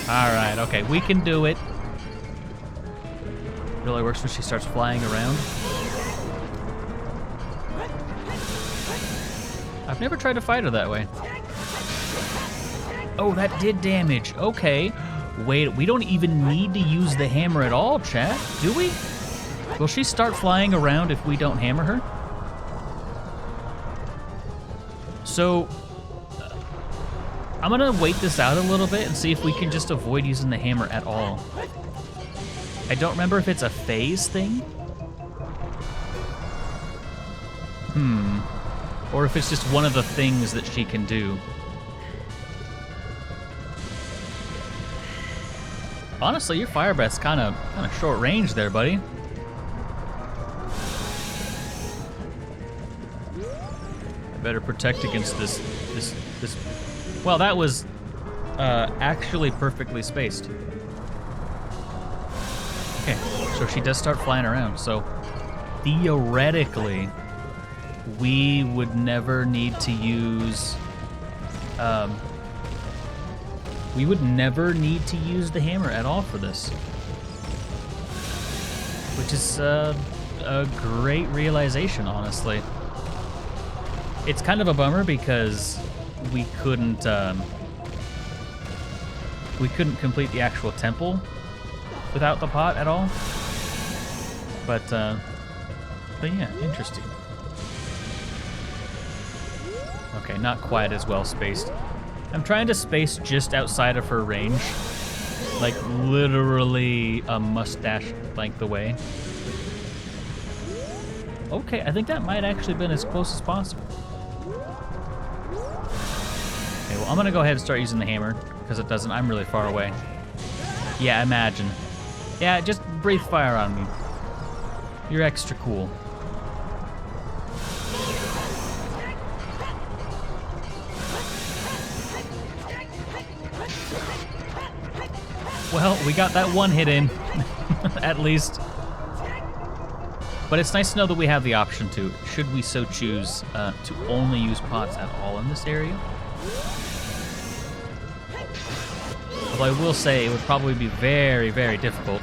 All right, okay, we can do it. Really works when she starts flying around. I've never tried to fight her that way. Oh, that did damage. Okay. Wait, we don't even need to use the hammer at all, chat, do we? Will she start flying around if we don't hammer her? So, I'm gonna wait this out a little bit and see if we can just avoid using the hammer at all. I don't remember if it's a phase thing. Or if it's just one of the things that she can do. Honestly, your fire breath's kind of short range there, buddy. I better protect against this. Well, that was actually perfectly spaced. Okay, so she does start flying around. So theoretically, we would never need to use. We would never need to use the hammer at all for this. Which is a great realization, honestly. It's kind of a bummer because we couldn't complete the actual temple without the pot at all. But yeah, interesting. Okay, not quite as well spaced. I'm trying to space just outside of her range. Like, literally a mustache length away. Okay, I think that might actually have been as close as possible. Okay, well, I'm gonna go ahead and start using the hammer, because it doesn't, I'm really far away. Yeah, imagine. Yeah, just breathe fire on me. You're extra cool. Well, we got that one hit in, at least. But it's nice to know that we have the option to, should we so choose, to only use pots at all in this area. Although I will say it would probably be very, very difficult.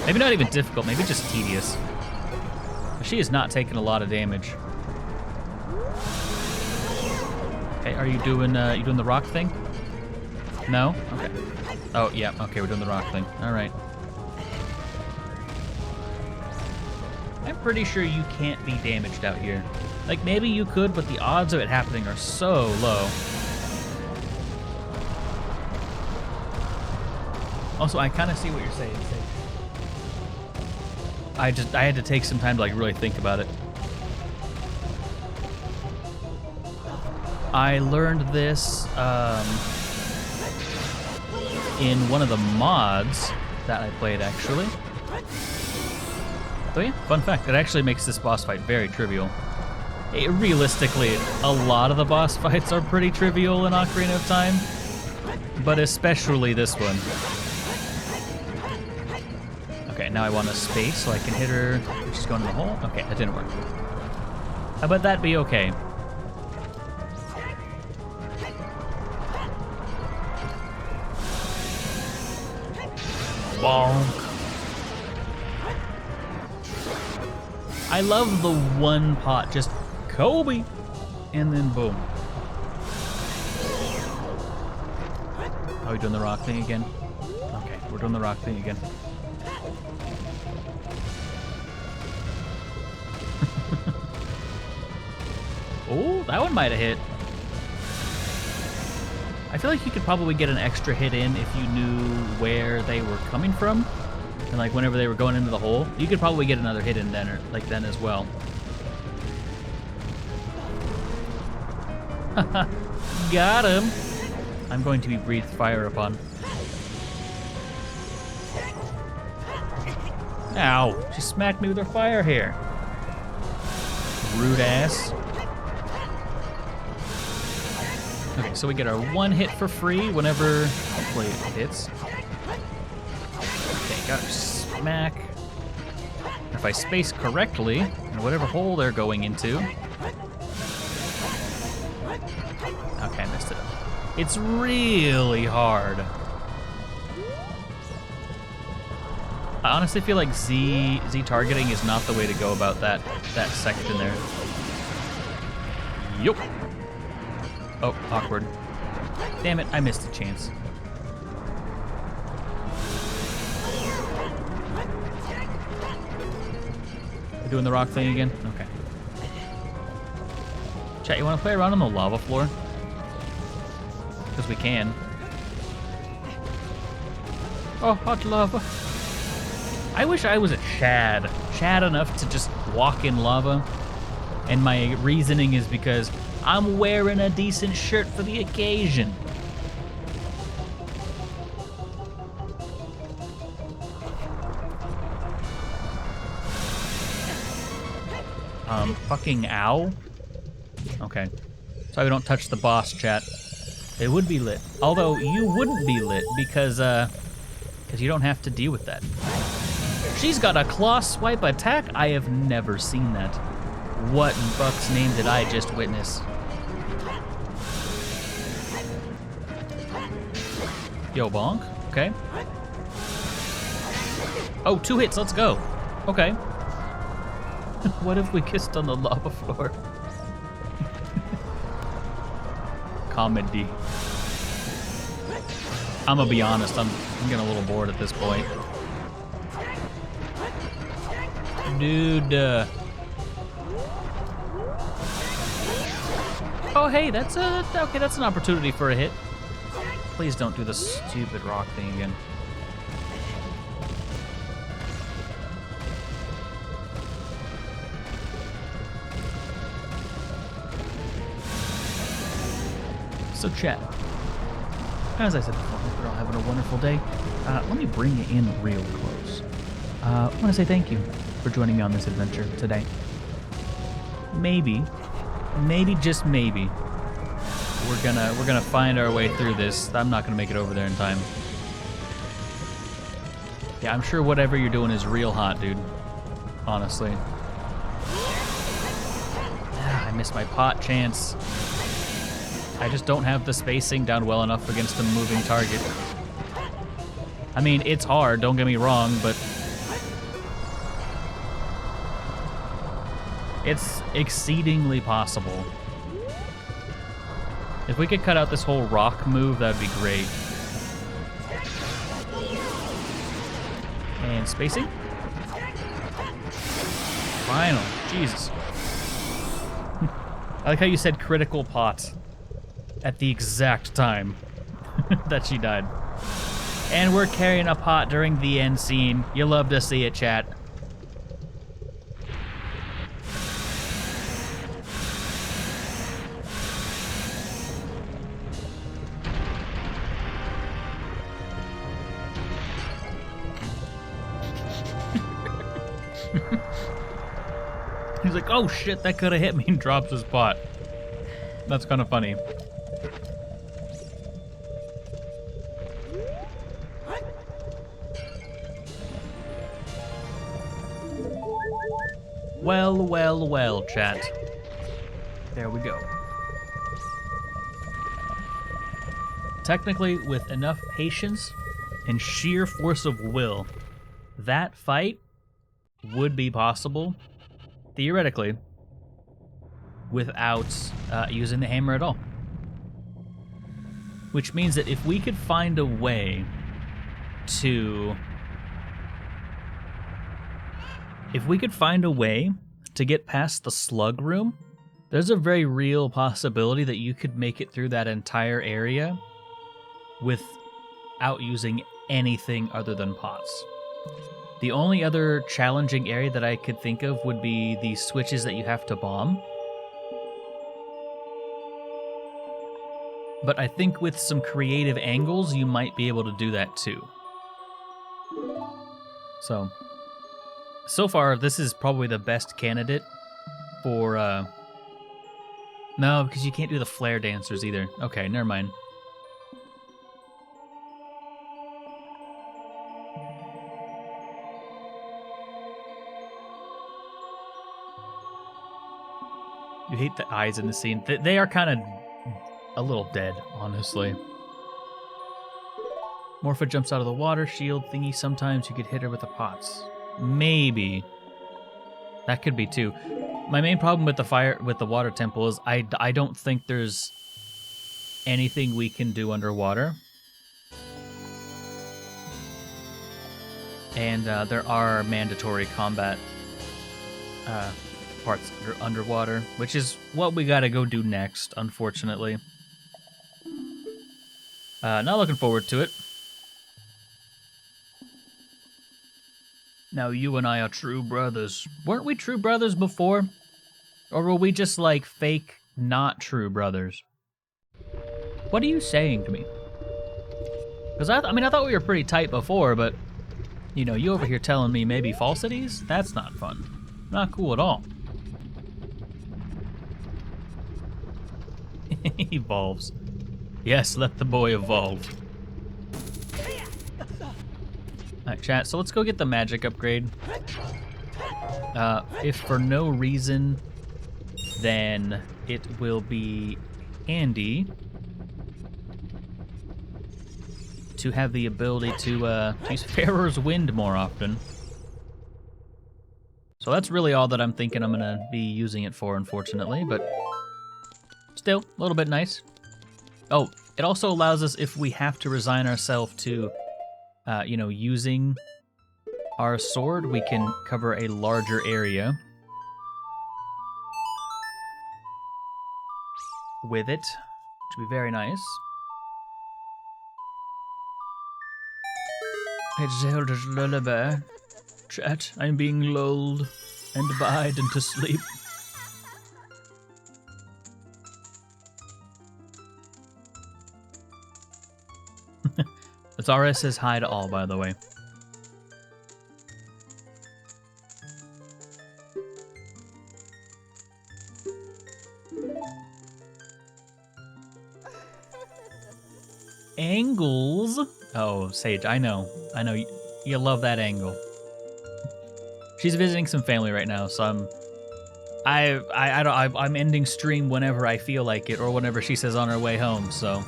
Maybe not even difficult, maybe just tedious. She is not taking a lot of damage. Okay, are you doing the rock thing? No? Okay. Oh, yeah, okay, we're doing the rock thing. All right. I'm pretty sure you can't be damaged out here. Like, maybe you could, but the odds of it happening are so low. Also, I kind of see what you're saying. I had to take some time to, like, really think about it. I learned this, in one of the mods that I played, actually. So yeah, fun fact, it actually makes this boss fight very trivial. Realistically, a lot of the boss fights are pretty trivial in Ocarina of Time, but especially this one. Okay, now I want a space so I can hit her. She's going in the hole? Okay, that didn't work. How about that be okay? Bonk. I love the one pot, just Kobe, and then boom. Are we doing the rock thing again? Okay. we're doing the rock thing again. Oh, that one might have hit. I feel like you could probably get an extra hit in if you knew where they were coming from. And like whenever they were going into the hole, you could probably get another hit in then, or like then as well. Got him. I'm going to be breathed fire upon. Ow, she smacked me with her fire hair. Rude ass. Okay, so we get our one hit for free whenever, hopefully it hits. Okay, got our smack. If I space correctly, in whatever hole they're going into. Okay, I missed it. It's really hard. I honestly feel like Z targeting is not the way to go about that section there. Yup. Oh, awkward. Damn it, I missed a chance. We're doing the rock thing again? Okay. Chat, you want to play around on the lava floor? Because we can. Oh, hot lava. I wish I was a Chad. Chad enough to just walk in lava. And my reasoning is because I'm wearing a decent shirt for the occasion. Fucking ow. Okay. So we don't touch the boss, chat. It would be lit. Although you wouldn't be lit because you don't have to deal with that. She's got a claw swipe attack? I have never seen that. What in Buck's name did I just witness? Yo, bonk. Okay. Oh, 2 hits. Let's go. Okay. What if we kissed on the lava floor? Comedy. I'm gonna be honest. I'm getting a little bored at this point. Dude. Oh, hey, that's okay. That's an opportunity for a hit. Please don't do the stupid rock thing again. So chat, as I said before, I hope you're all having a wonderful day. Let me bring you in real close. I want to say thank you for joining me on this adventure today. Maybe, just maybe, we're gonna find our way through this. I'm not gonna make it over there in time. Yeah, I'm sure whatever you're doing is real hot, dude. Honestly. I missed my pot chance. I just don't have the spacing down well enough against a moving target. I mean, it's hard, don't get me wrong, but it's exceedingly possible. If we could cut out this whole rock move, that'd be great. And spacing. Final. Jesus. I like how you said critical pot at the exact time that she died. And we're carrying a pot during the end scene. You love to see it, chat. He's like, oh shit, that could have hit me, and drops his pot. That's kind of funny. Well, well, well, chat. There we go. Technically, with enough patience and sheer force of will, that fight would be possible, theoretically, without using the hammer at all. Which means that if we could find a way to... If we could find a way to get past the slug room, there's a very real possibility that you could make it through that entire area without using anything other than pots. The only other challenging area that I could think of would be the switches that you have to bomb. But I think with some creative angles, you might be able to do that too. So far, this is probably the best candidate for, no, because you can't do the flare dancers either. Okay, never mind. You hate the eyes in the scene. They are kind of a little dead, honestly. Morpha jumps out of the water shield thingy. Sometimes you could hit her with the pots. Maybe. That could be too. My main problem with the water temple is I don't think there's anything we can do underwater. And there are mandatory combat parts underwater, which is what we gotta go do next, unfortunately. Not looking forward to it. Now you and I are true brothers. Weren't we true brothers before? Or were we just like fake, not true brothers? What are you saying to me? Because I thought we were pretty tight before, but you know, you over here telling me maybe falsities? That's not fun. Not cool at all. Evolves. Yes, let the boy evolve. Alright, chat, so let's go get the magic upgrade. If for no reason, then it will be handy to have the ability to use Pharaoh's Wind more often. So that's really all that I'm thinking I'm gonna be using it for, unfortunately, but still, a little bit nice. Oh, it also allows us, if we have to resign ourselves to, you know, using our sword, we can cover a larger area with it, which would be very nice. It's Zelda's lullaby. Chat, I'm being lulled and bide into sleep. It's RS says hi to all, by the way. Angles? Oh, Sage, I know. You love that angle. She's visiting some family right now, so I'm ending stream whenever I feel like it, or whenever she says on her way home. So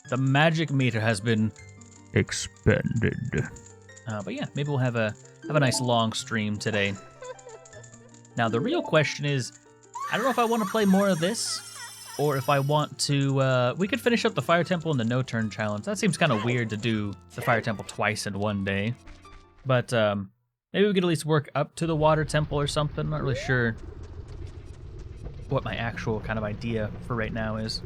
the magic meter has been expended. But yeah, maybe we'll have a nice long stream today. Now the real question is, I don't know if I want to play more of this, or if I want to. We could finish up the Fire Temple and the No Turn Challenge. That seems kind of weird to do the Fire Temple twice in one day. But maybe we could at least work up to the Water Temple or something. I'm not really sure what my actual kind of idea for right now is.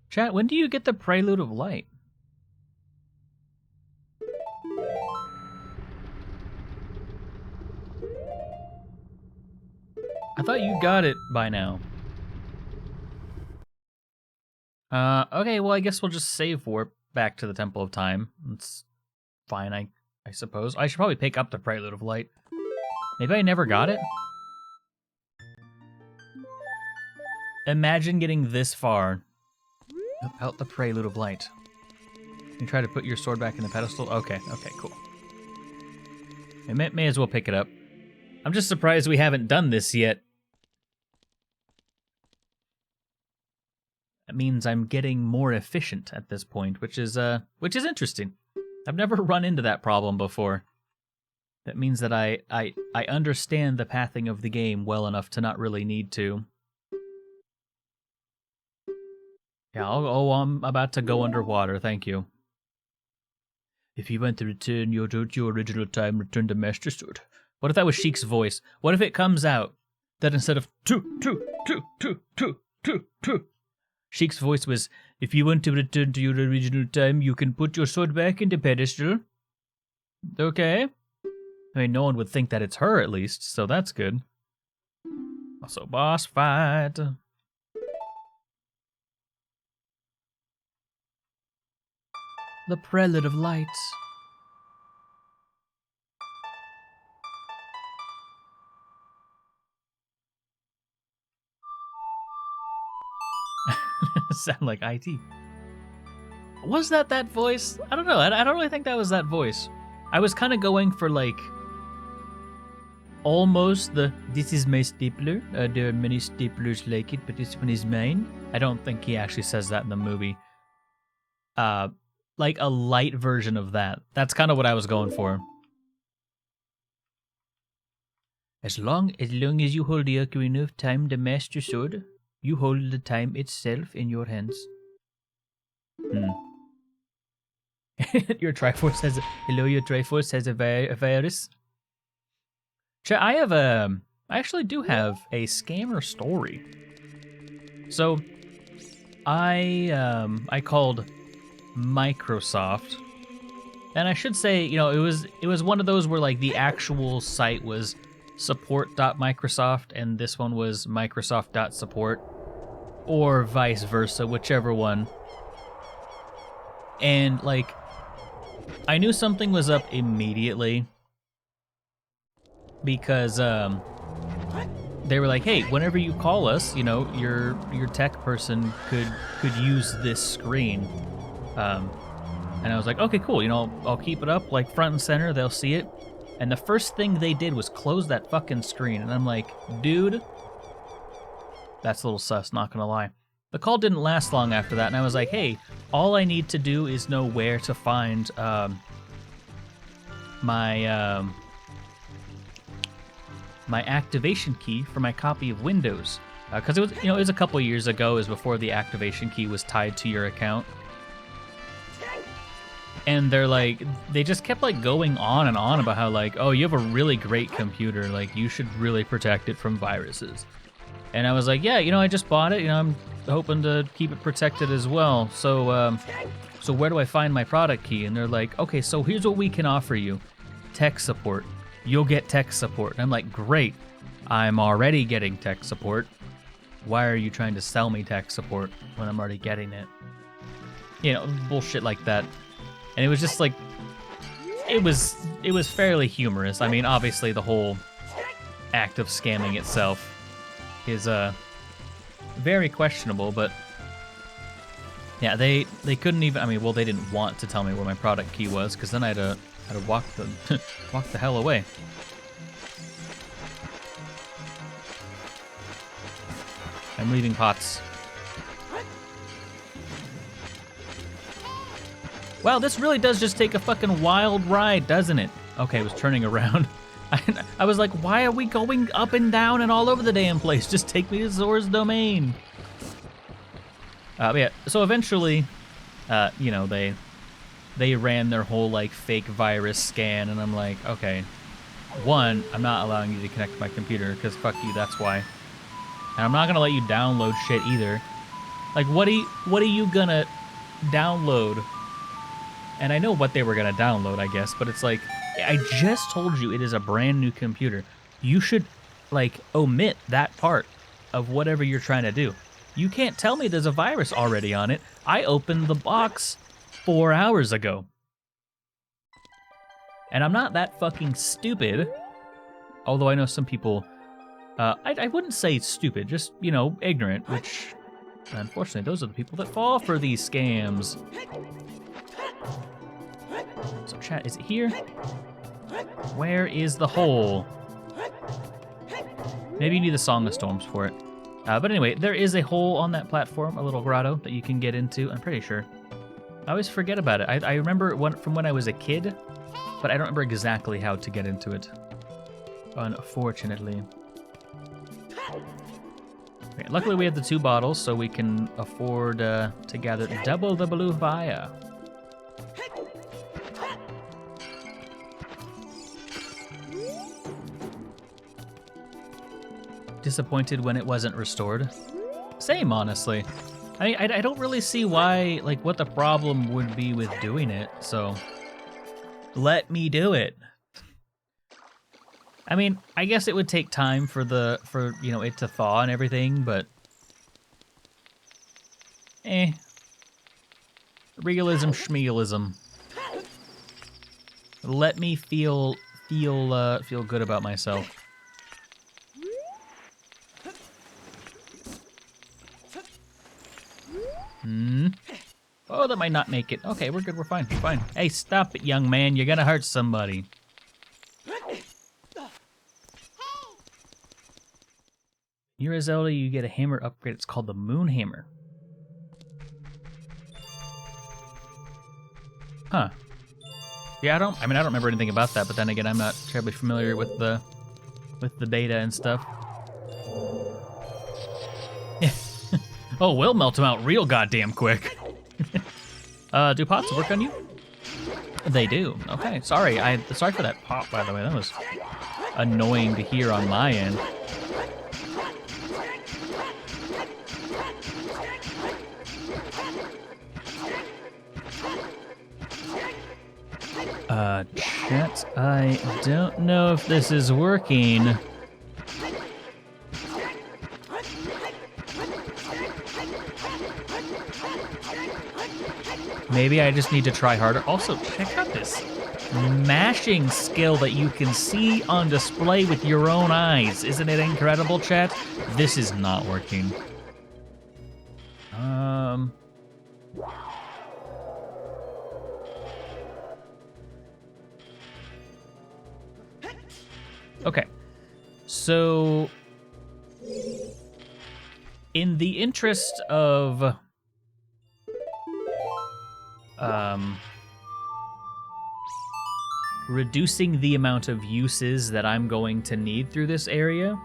Chat, when do you get the Prelude of Light? I thought you got it by now. Okay, well, I guess we'll just save warp back to the Temple of Time. That's fine, I suppose. I should probably pick up the Prelude of Light. Maybe I never got it? Imagine getting this far without the Prelude of Light. You try to put your sword back in the pedestal? Okay, cool. I may as well pick it up. I'm just surprised we haven't done this yet. That means I'm getting more efficient at this point, which is interesting. I've never run into that problem before. That means that I understand the pathing of the game well enough to not really need to. Yeah, I'm about to go underwater, thank you. If you want to return your original time, return to Master Sword. What if that was Sheik's voice? What if it comes out that instead of two, Sheik's voice was, if you want to return to your original time, you can put your sword back in the pedestal. Okay. I mean, no one would think that it's her, at least, so that's good. Also, boss fight. The Prelate of Lights. Sound like IT. Was that voice? I don't know. I don't really think that was that voice. I was kind of going for like almost this is my stapler. There are many staplers like it, but this one is mine. I don't think he actually says that in the movie. Like a light version of that. That's kind of what I was going for. As long as you hold the Ocarina of Time, the Master Sword, you hold the time itself in your hands. Your Triforce has hello. Your Triforce has a virus. I actually do have a scammer story. So, I called Microsoft, and I should say, you know, it was one of those where like the actual site was support.microsoft and this one was microsoft.support, or vice versa, whichever one. And like, I knew something was up immediately because they were like, hey, whenever you call us, you know, your tech person could use this screen. And I was like, okay, cool, you know, I'll keep it up like front and center, they'll see it. And the first thing they did was close that fucking screen, and I'm like, dude, that's a little sus, not gonna lie. The call didn't last long after that, and I was like, hey, all I need to do is know where to find my activation key for my copy of Windows. Because it was a couple years ago, it was before the activation key was tied to your account. And they're like, they just kept like going on and on about how like, oh, you have a really great computer, like you should really protect it from viruses. And I was like, yeah, you know, I just bought it, you know, I'm hoping to keep it protected as well. So where do I find my product key? And they're like, okay, so here's what we can offer you. Tech support. You'll get tech support. And I'm like, great. I'm already getting tech support. Why are you trying to sell me tech support when I'm already getting it? You know, bullshit like that. And it was just like, it was fairly humorous. I mean, obviously the whole act of scamming itself is very questionable, but yeah, they couldn't even, I mean, well, they didn't want to tell me where my product key was, because then I had to walk the hell away. I'm leaving pots. Wow, this really does just take a fucking wild ride, doesn't it? Okay, I was turning around. I was like, why are we going up and down and all over the damn place? Just take me to Zora's domain. Yeah, so eventually, you know, they ran their whole, like, fake virus scan, and I'm like, okay, one, I'm not allowing you to connect to my computer, because fuck you, that's why. And I'm not gonna let you download shit either. Like, what are you gonna download? And I know what they were gonna download, I guess, but it's like, I just told you it is a brand new computer. You should, like, omit that part of whatever you're trying to do. You can't tell me there's a virus already on it. I opened the box 4 hours ago. And I'm not that fucking stupid. Although I know some people, I wouldn't say stupid, just, you know, ignorant, which, unfortunately, those are the people that fall for these scams. So chat, is it here? Where is the hole? Maybe you need the Song of Storms for it. But anyway, there is a hole on that platform, a little grotto that you can get into, I'm pretty sure. I always forget about it. I remember from when I was a kid, but I don't remember exactly how to get into it, unfortunately. Okay, luckily we have the 2 bottles, so we can afford to gather double the blue fire. Disappointed when it wasn't restored. Same, honestly. I mean, I don't really see why, like, what the problem would be with doing it, so let me do it. I mean, I guess it would take time for you know, it to thaw and everything, but realism schmealism. Let me feel good about myself. Oh, that might not make it. Okay, we're good, we're fine, we're fine. Hey, stop it, young man, you're gonna hurt somebody. You're a Zelda, you get a hammer upgrade. It's called the Moon Hammer. Huh. Yeah, I don't remember anything about that, but then again, I'm not terribly familiar with the beta and stuff. Yeah. Oh, we'll melt them out real goddamn quick. Do pots work on you? They do. Okay, sorry. Sorry for that pop, by the way. That was annoying to hear on my end. Chat, I don't know if this is working. Maybe I just need to try harder. Also, check out this mashing skill that you can see on display with your own eyes. Isn't it incredible, chat? This is not working. Okay, so in the interest of reducing the amount of uses that I'm going to need through this area,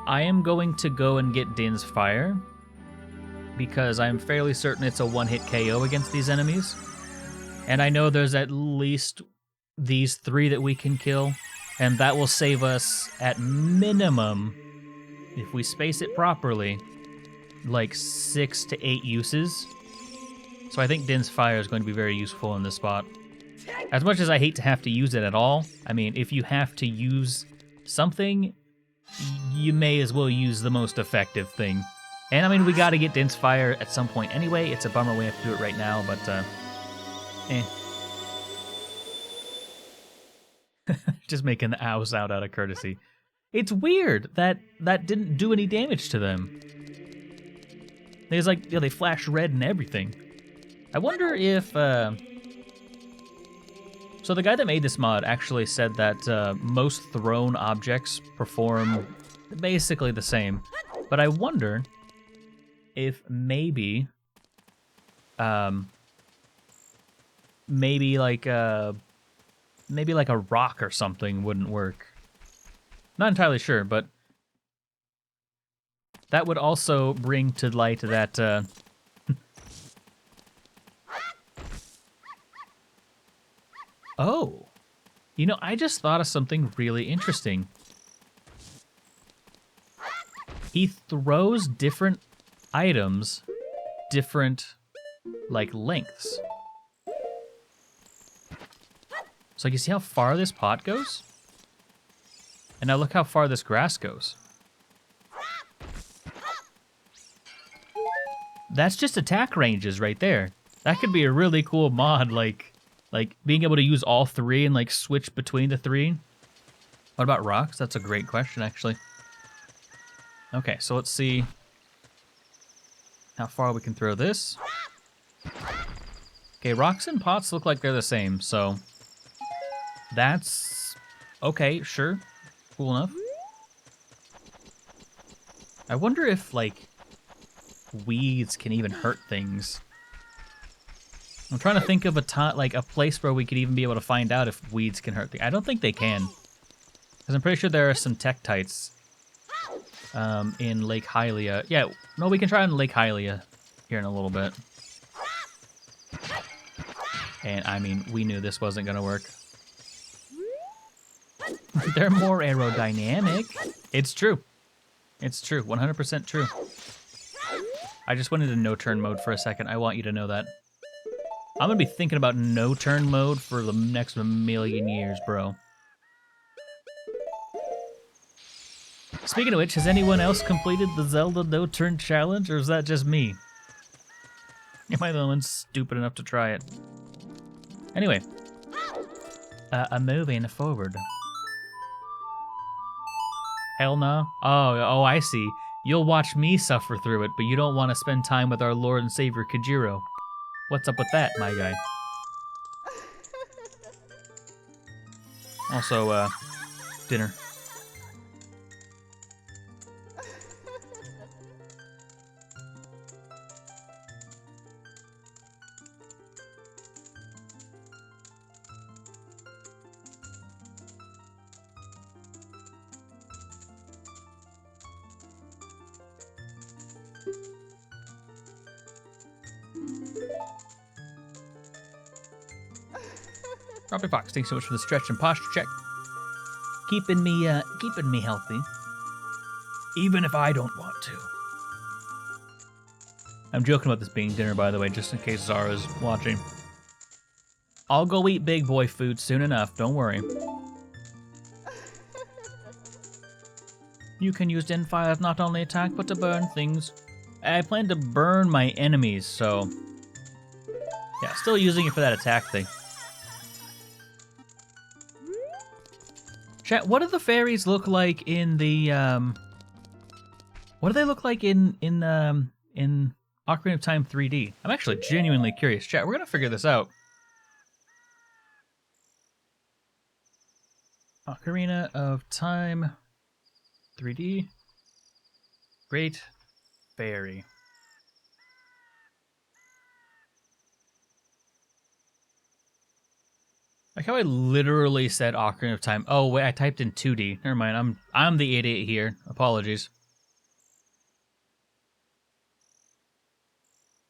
I am going to go and get Din's Fire, because I'm fairly certain it's a one-hit KO against these enemies. And I know there's at least these 3 that we can kill, and that will save us, at minimum, if we space it properly, like 6 to 8 uses. So I think Din's Fire is going to be very useful in this spot. As much as I hate to have to use it at all, I mean, if you have to use something, you may as well use the most effective thing. And I mean, we gotta get Din's Fire at some point anyway. It's a bummer we have to do it right now, but Just making the owl sound out of courtesy. It's weird that that didn't do any damage to them. There's like, you know, they flash red and everything. I wonder if, so the guy that made this mod actually said that most thrown objects perform basically the same. But I wonder if maybe maybe like a rock or something wouldn't work. Not entirely sure, but that would also bring to light that oh, you know, I just thought of something really interesting. He throws different items, different, like, lengths. So you see how far this pot goes? And now look how far this grass goes. That's just attack ranges right there. That could be a really cool mod, like being able to use all 3 and like switch between the 3. What about rocks? That's a great question, actually. Okay, so let's see how far we can throw this. Okay, rocks and pots look like they're the same, so that's okay, sure. Cool enough. I wonder if, like, weeds can even hurt things. I'm trying to think of a place where we could even be able to find out if weeds can hurt things. I don't think they can. Because I'm pretty sure there are some Tektites in Lake Hylia. Yeah, no, we can try on Lake Hylia here in a little bit. And, I mean, we knew this wasn't going to work. They're more aerodynamic. It's true. It's true. 100% true. I just went into no-turn mode for a second. I want you to know that. I'm going to be thinking about no-turn mode for the next million years, bro. Speaking of which, has anyone else completed the Zelda no-turn challenge, or is that just me? Am I the one stupid enough to try it? Anyway. I'm moving forward. Hell no. Oh, I see. You'll watch me suffer through it, but you don't want to spend time with our Lord and Savior Kajiro. What's up with that, my guy? Also, dinner. Robbie Fox, thanks so much for the stretch and posture check. Keeping me healthy. Even if I don't want to. I'm joking about this being dinner, by the way, just in case Zara's watching. I'll go eat big boy food soon enough, don't worry. You can use den fires not only attack, but to burn things. I plan to burn my enemies, so... yeah, still using it for that attack thing. Chat, what do the fairies look like in the, what do they look like in Ocarina of Time 3D? I'm actually genuinely curious. Chat, we're gonna figure this out. Ocarina of Time 3D. Great Fairy. Like how I literally said Ocarina of Time. Oh wait, I typed in 2D. Never mind. I'm the idiot here. Apologies.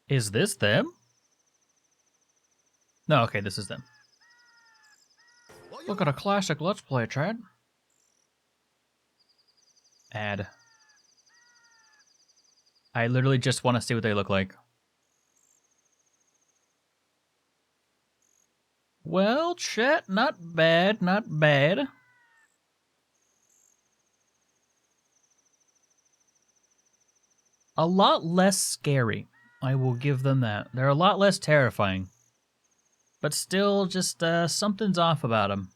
Is this them? No, okay, this is them. Look at a classic Let's Play, Chad. Add. I literally just want to see what they look like. Well, chat, not bad, not bad. A lot less scary. I will give them that. They're a lot less terrifying. But still, just something's off about them.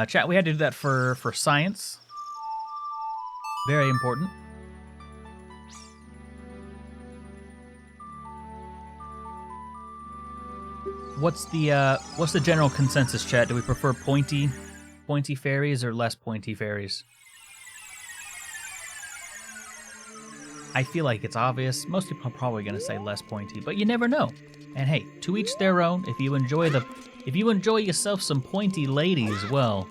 Chat, we had to do that for science. Very important. What's the general consensus, chat? Do we prefer pointy fairies or less pointy fairies? I feel like it's obvious. Most people are probably going to say less pointy, but you never know. And hey, to each their own. If you enjoy yourself some pointy ladies, well,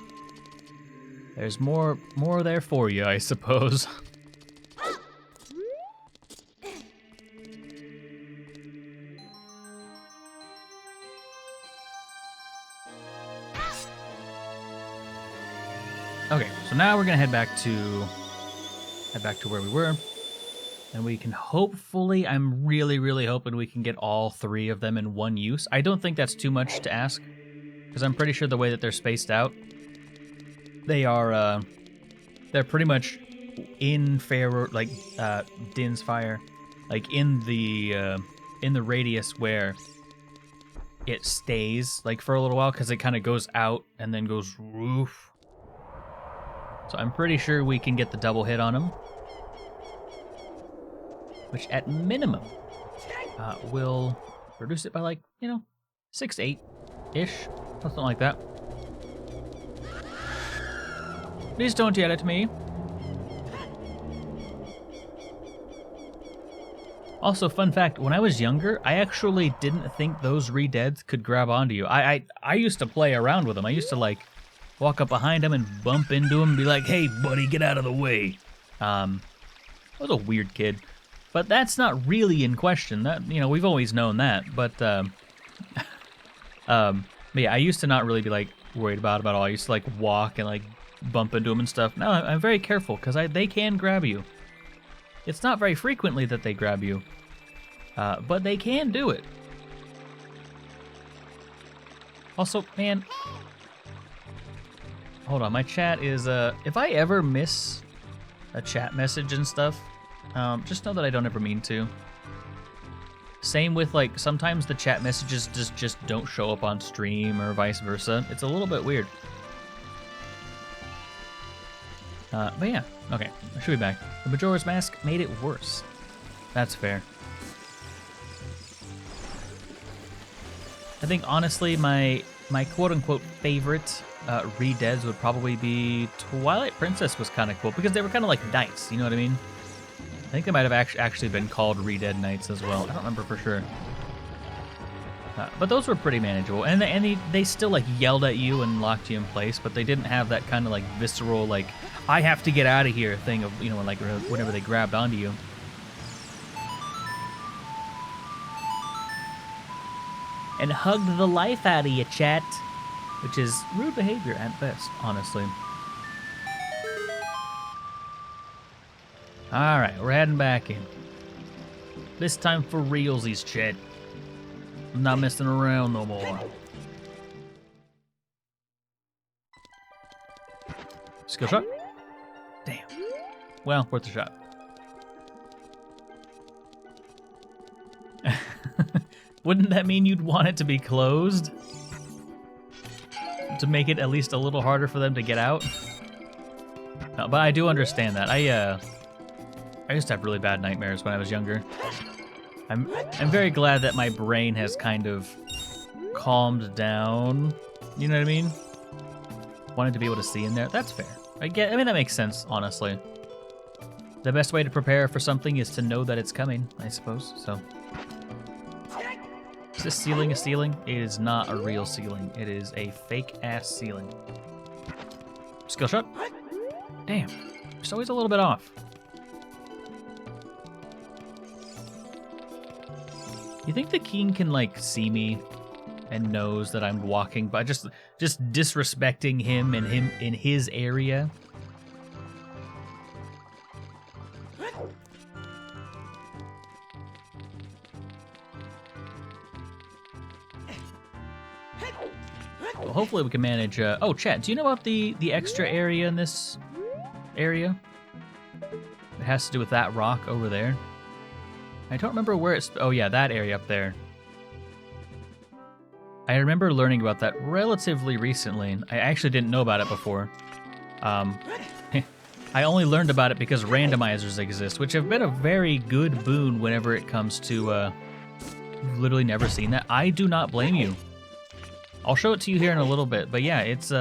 there's more there for you, I suppose. Okay, so now we're gonna head back to where we were, and we can hopefully, I'm really hoping we can get all three of them in one use. I don't think that's too much to ask, because I'm pretty sure the way that they're spaced out, they're pretty much in Din's Fire, like in the radius where it stays like for a little while, because it kind of goes out and then goes woof. So I'm pretty sure we can get the double hit on him, which at minimum will reduce it by like, 6 to 8-ish, something like that. Please don't yell at me. Also, fun fact, when I was younger, I actually didn't think those re-deads could grab onto you. I used to play around with them. I used to, like, walk up behind them and bump into them and be like, hey, buddy, get out of the way. I was a weird kid. But that's not really in question. That, you know, we've always known that. But yeah, I used to not really be, like, worried about it at all. I used to, like, walk and, like, bump into them and stuff. Now I'm very careful because they can grab you. It's not very frequently that they grab you, but they can do it. Also, man, hold on, my chat is, if I ever miss a chat message and stuff, just know that I don't ever mean to. Same with, like, sometimes the chat messages just don't show up on stream or vice versa. It's a little bit weird. But yeah, okay, I should be back. The Majora's Mask made it worse. That's fair. I think, honestly, my quote-unquote favorite re-deads would probably be Twilight Princess was kind of cool, because they were kind of like knights, you know what I mean? I think they might have actually been called re-dead knights as well. I don't remember for sure. But those were pretty manageable, and they still, like, yelled at you and locked you in place, but they didn't have that kind of, like, visceral, like, I have to get out of here thing of, you know, like, whenever they grabbed onto you. And hugged the life out of you, chat. Which is rude behavior at best, honestly. Alright, we're heading back in. This time for realsies, chat. I'm not messing around no more. Skill shot? Damn. Well, worth a shot. Wouldn't that mean you'd want it to be closed? To make it at least a little harder for them to get out? No, but I do understand that. I used to have really bad nightmares when I was younger. I'm very glad that my brain has kind of calmed down. You know what I mean? Wanted to be able to see in there. That's fair. I mean, that makes sense, honestly. The best way to prepare for something is to know that it's coming, I suppose, so. Is this ceiling a ceiling? It is not a real ceiling. It is a fake-ass ceiling. Skill shot? Damn. It's always a little bit off. You think the king can, like, see me and knows that I'm walking by just disrespecting him and him in his area? Well, hopefully we can manage. Oh, chat, do you know about the extra area in this area? It has to do with that rock over there. I don't remember where it's... Oh, yeah, that area up there. I remember learning about that relatively recently. I actually didn't know about it before. I only learned about it because randomizers exist, which have been a very good boon whenever it comes to... You've literally never seen that. I do not blame you. I'll show it to you here in a little bit, but yeah, it's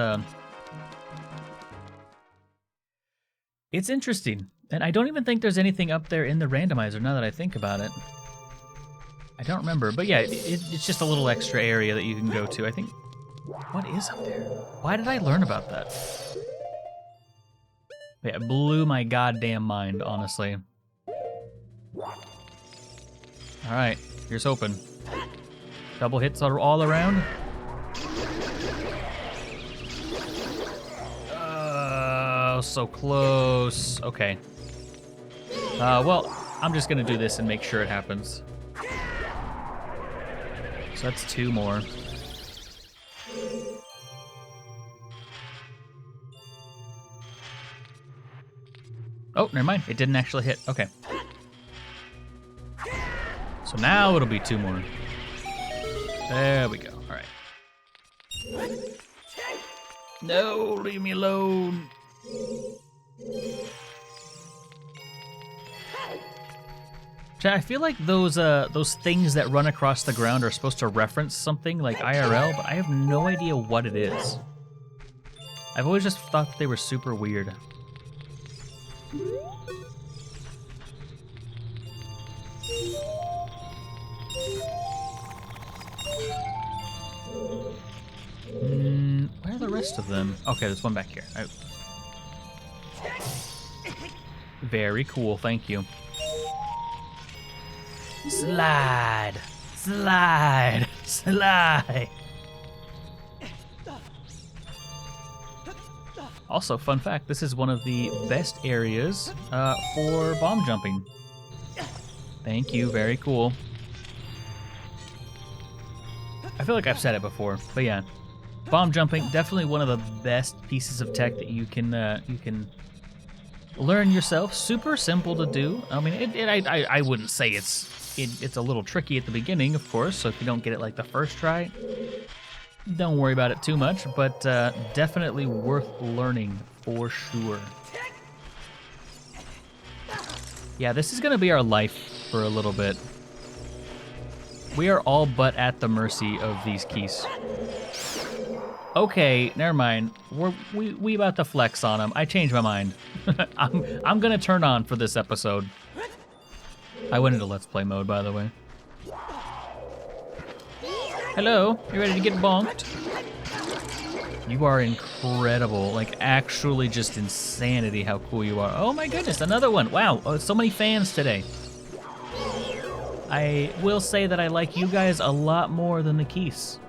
interesting. And I don't even think there's anything up there in the randomizer now that I think about it. I don't remember, but yeah, it's just a little extra area that you can go to. I think... What is up there? Why did I learn about that? Yeah, it blew my goddamn mind, honestly. Alright, here's hoping. Double hits are all around. So close. Okay. Well, I'm just gonna do this and make sure it happens. So that's 2 more. Oh, never mind. It didn't actually hit. Okay. So now it'll be 2 more. There we go. All right. No, leave me alone. Chat, I feel like those things that run across the ground are supposed to reference something like IRL, but I have no idea what it is. I've always just thought they were super weird. Where are the rest of them? Okay, there's one back here. Oh. Very cool, thank you. Slide! Slide! Slide! Also, fun fact, this is one of the best areas for bomb jumping. Thank you, very cool. I feel like I've said it before, but yeah. Bomb jumping, definitely one of the best pieces of tech that you can learn yourself. Super simple to do. I mean, I wouldn't say it's a little tricky at the beginning, of course, so if you don't get it like the first try, don't worry about it too much, but definitely worth learning for sure. Yeah, this is going to be our life for a little bit. We are all but at the mercy of these keys. Okay, never mind. We about to flex on them. I changed my mind. I'm going to turn on for this episode. I went into Let's Play mode, by the way. Hello, you ready to get bonked? You are incredible. Like, actually just insanity how cool you are. Oh my goodness, another one. Wow, so many fans today. I will say that I like you guys a lot more than the Keys.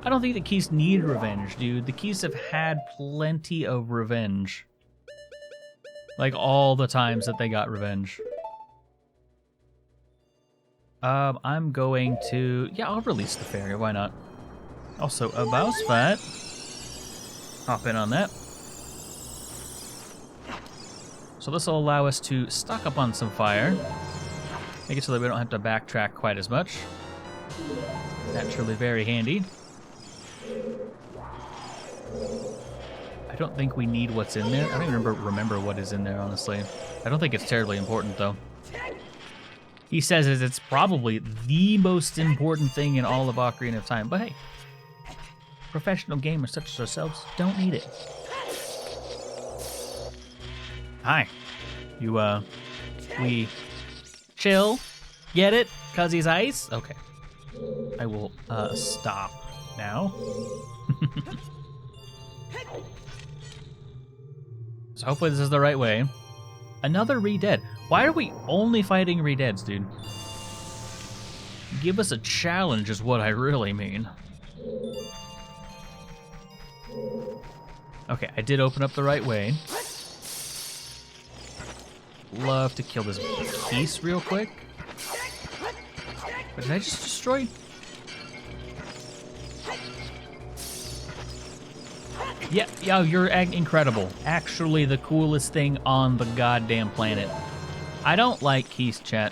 I don't think the Keys need revenge, dude. The Keys have had plenty of revenge. Like, all the times that they got revenge. I'm going to... Yeah, I'll release the fairy. Why not? Also, a boss fight. Hop in on that. So this will allow us to stock up on some fire. Make it so that we don't have to backtrack quite as much. Naturally very handy. I don't think we need what's in there. I don't even remember what is in there, honestly. I don't think it's terribly important, though. He says it's probably the most important thing in all of Ocarina of Time. But hey, professional gamers such as ourselves don't need it. Hi. We chill? Get it? 'Cause he's ice? Okay. I will, stop now. So hopefully this is the right way. Another Re-Dead. Why are we only fighting Re-Deads, dude? Give us a challenge is what I really mean. Okay, I did open up the right way. Love to kill this piece real quick. What did I just destroy? Yeah, you're incredible. Actually the coolest thing on the goddamn planet. I don't like keys, chat.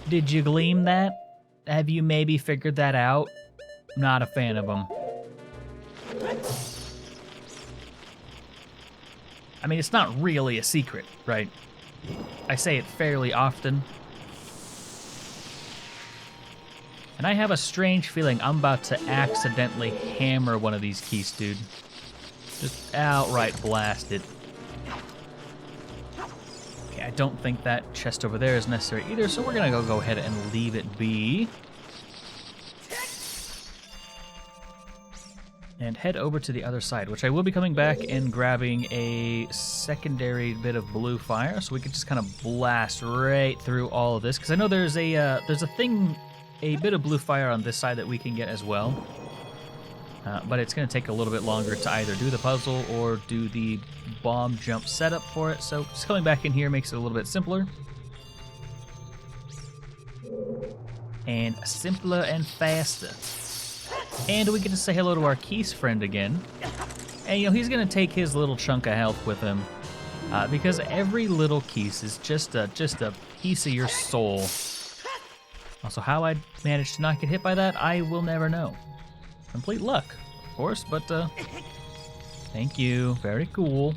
Did you glean that? Have you maybe figured that out? Not a fan of them. I mean, it's not really a secret, right? I say it fairly often. And I have a strange feeling I'm about to accidentally hammer one of these keys, dude. Just outright blast it. Okay, I don't think that chest over there is necessary either, so we're gonna go ahead and leave it be. And head over to the other side, which I will be coming back and grabbing a secondary bit of blue fire, so we can just kind of blast right through all of this. Because I know there's a bit of blue fire on this side that we can get as well. But it's going to take a little bit longer to either do the puzzle or do the bomb jump setup for it. So just coming back in here makes it a little bit simpler. And simpler and faster. And we get to say hello to our Keys friend again. And, you know, he's going to take his little chunk of health with him. Because every little Keys is just a piece of your soul. Also, how I managed to not get hit by that, I will never know. Complete luck, of course, but thank you. Very cool.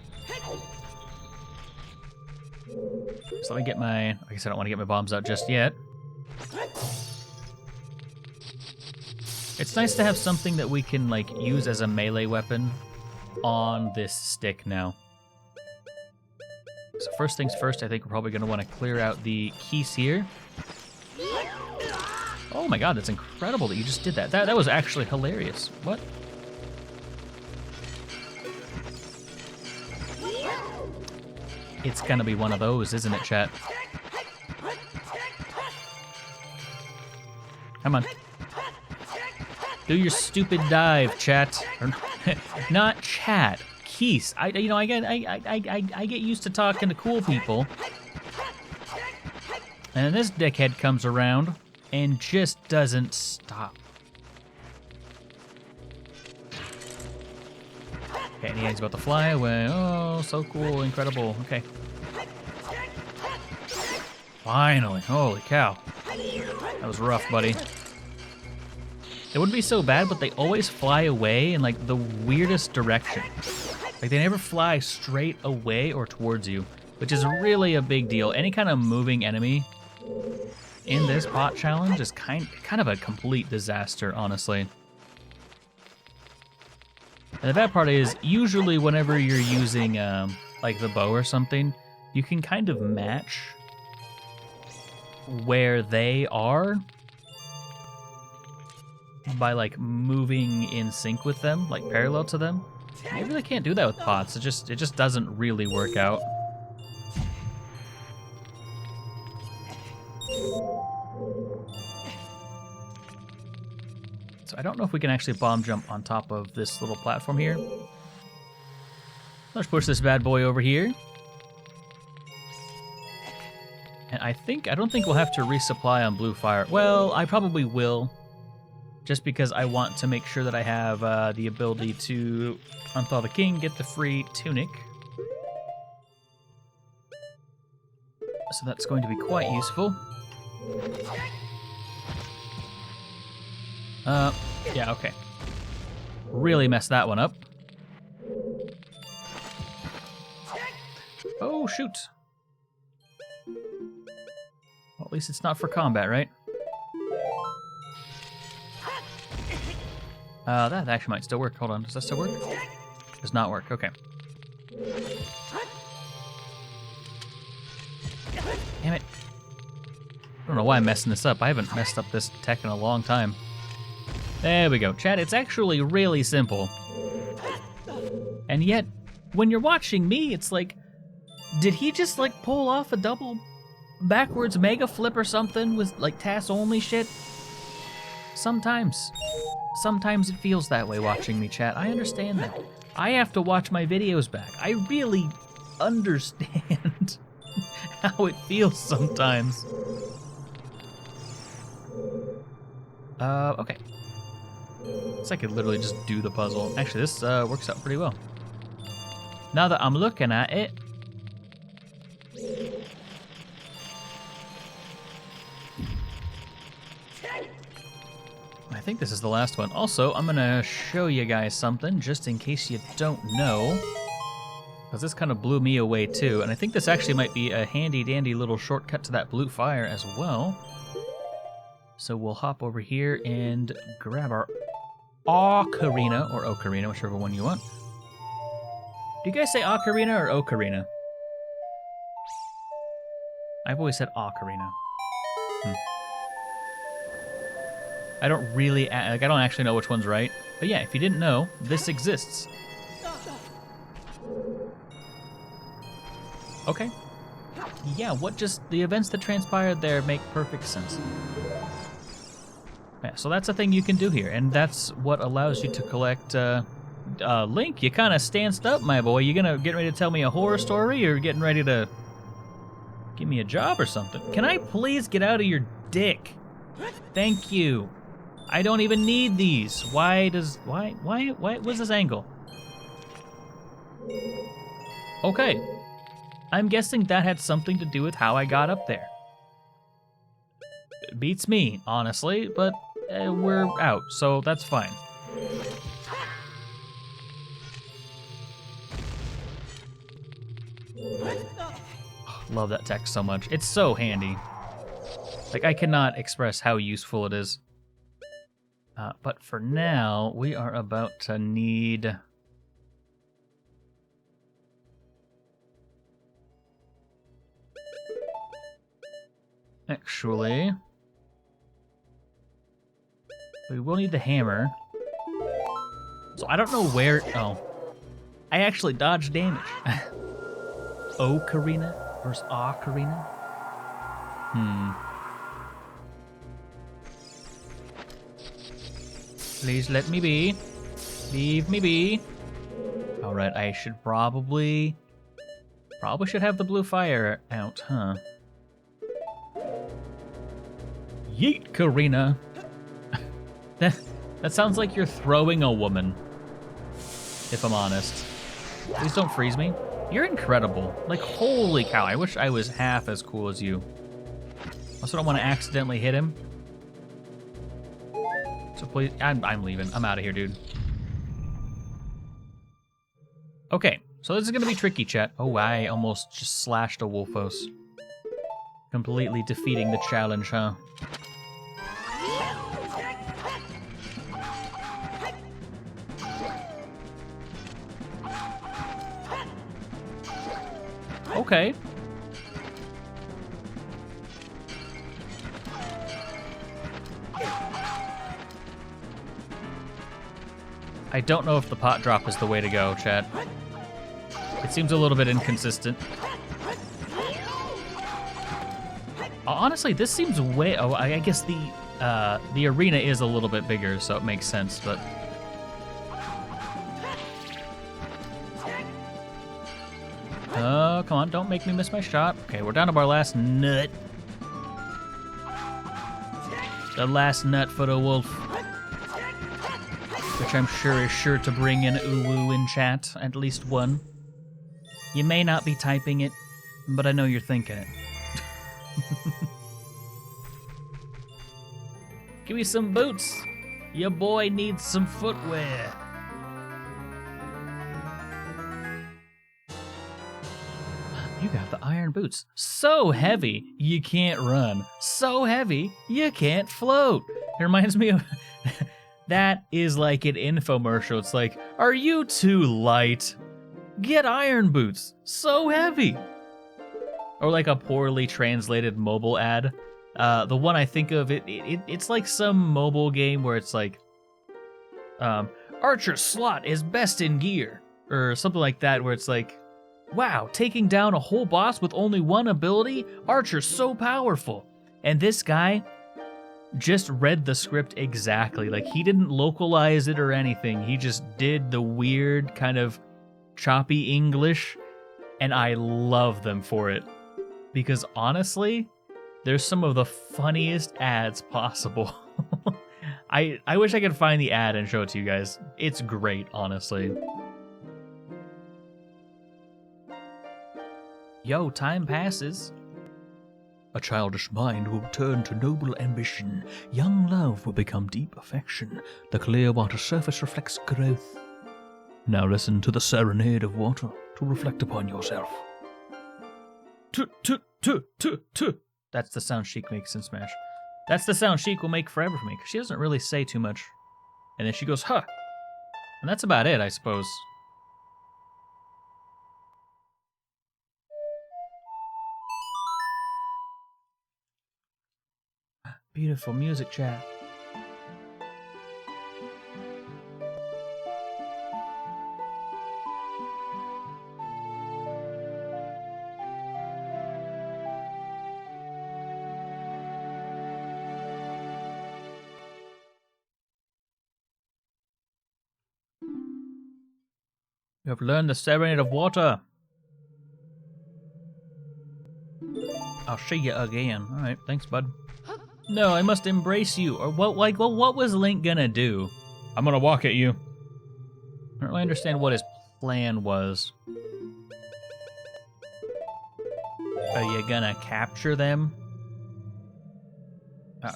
So let me get my... I guess I don't want to get my bombs out just yet. It's nice to have something that we can, like, use as a melee weapon on this stick now. So first things first, I think we're probably going to want to clear out the keys here. Oh my god, that's incredible that you just did that. That was actually hilarious. What? It's going to be one of those, isn't it, chat? Come on. Do your stupid dive, chat. Or, not chat. Keys. I get used to talking to cool people. And this dickhead comes around and just doesn't stop. Okay, and he's about to fly away. Oh, so cool, incredible. Okay. Finally. Holy cow. That was rough, buddy. It wouldn't be so bad, but they always fly away in, like, the weirdest direction. Like, they never fly straight away or towards you, which is really a big deal. Any kind of moving enemy in this pot challenge is kind of a complete disaster, honestly. And the bad part is, usually whenever you're using, like, the bow or something, you can kind of match where they are by, like, moving in sync with them, like parallel to them. You really can't do that with pots. It just doesn't really work out. So I don't know if we can actually bomb jump on top of this little platform here. Let's push this bad boy over here. And I don't think we'll have to resupply on blue fire. Well, I probably will. Just because I want to make sure that I have the ability to unthaw the king, get the free tunic. So that's going to be quite useful. Yeah, okay. Really messed that one up. Oh, shoot. Well, at least it's not for combat, right? That actually might still work. Hold on, does that still work? Does not work, okay. Damn it. I don't know why I'm messing this up. I haven't messed up this tech in a long time. There we go. Chat, it's actually really simple. And yet, when you're watching me, it's like, did he just, like, pull off a double backwards mega flip or something with, like, TAS only shit? Sometimes. Sometimes it feels that way watching me, chat. I understand that. I have to watch my videos back. I really understand how it feels sometimes. Okay. So I could literally just do the puzzle. Actually, this works out pretty well. Now that I'm looking at it, I think this is the last one. Also, I'm gonna show you guys something, just in case you don't know, because this kind of blew me away too, and I think this actually might be a handy-dandy little shortcut to that blue fire as well. So we'll hop over here and grab our Ocarina, or Ocarina, whichever one you want. Do you guys say Ocarina or Ocarina? I've always said Ocarina. I don't really, like, I don't actually know which one's right. But yeah, if you didn't know, this exists. Okay. Yeah, the events that transpired there make perfect sense. Yeah, so that's a thing you can do here, and that's what allows you to collect, Link, you kind of stanced up, my boy. You getting ready to tell me a horror story, or getting ready to give me a job or something? Can I please get out of your dick? Thank you. I don't even need these. Why what's this angle? Okay. I'm guessing that had something to do with how I got up there. It beats me, honestly, but we're out, so that's fine. Love that text so much. It's so handy. Like, I cannot express how useful it is. But for now, we are about to need... Actually... We will need the hammer. So I don't know where... Oh. I actually dodged damage. Ocarina versus Ocarina? Please let me be. Leave me be. Alright, I should probably should have the blue fire out, huh? Yeet, Karina. That sounds like you're throwing a woman, if I'm honest. Please don't freeze me. You're incredible. Like, holy cow, I wish I was half as cool as you. Also don't want to accidentally hit him. So please, I'm leaving. I'm out of here, dude. Okay, so this is gonna be tricky, chat. Oh, I almost just slashed a Wolfos. Completely defeating the challenge, huh? Okay. I don't know if the pot drop is the way to go, chat. It seems a little bit inconsistent. Honestly, this seems way... Oh, I guess the arena is a little bit bigger, so it makes sense, but... Oh, come on, don't make me miss my shot. Okay, we're down to our last nut. The last nut for the wolf. Which I'm sure is sure to bring in uwu in chat, at least one. You may not be typing it, but I know you're thinking it. Give me some boots. Your boy needs some footwear. You got the iron boots. So heavy, you can't run. So heavy, you can't float. It reminds me of... That is like an infomercial. It's like, are you too light? Get iron boots. So heavy. Or like a poorly translated mobile ad. The one I think of, it's like some mobile game where it's like, Archer Slot is best in gear. Or something like that, where it's like, wow, taking down a whole boss with only one ability? Archer's so powerful. And this guy just read the script exactly. Like, he didn't localize it or anything. He just did the weird kind of choppy English, and I love them for it. Because honestly, there's some of the funniest ads possible. I wish I could find the ad and show it to you guys. It's great, honestly. Yo, time passes. A childish mind will turn to noble ambition. Young love will become deep affection. The clear water surface reflects growth. Now listen to the serenade of water to reflect upon yourself. That's the sound Sheik makes in Smash. That's the sound Sheik will make forever for me, because she doesn't really say too much. And then she goes, huh. And that's about it, I suppose. Beautiful music, chat. You have learned the serenade of water. I'll see you again. All right, thanks, bud. No, I must embrace you. Or what? Like, well, what was Link gonna do? I'm gonna walk at you. I don't really understand what his plan was. Are you gonna capture them?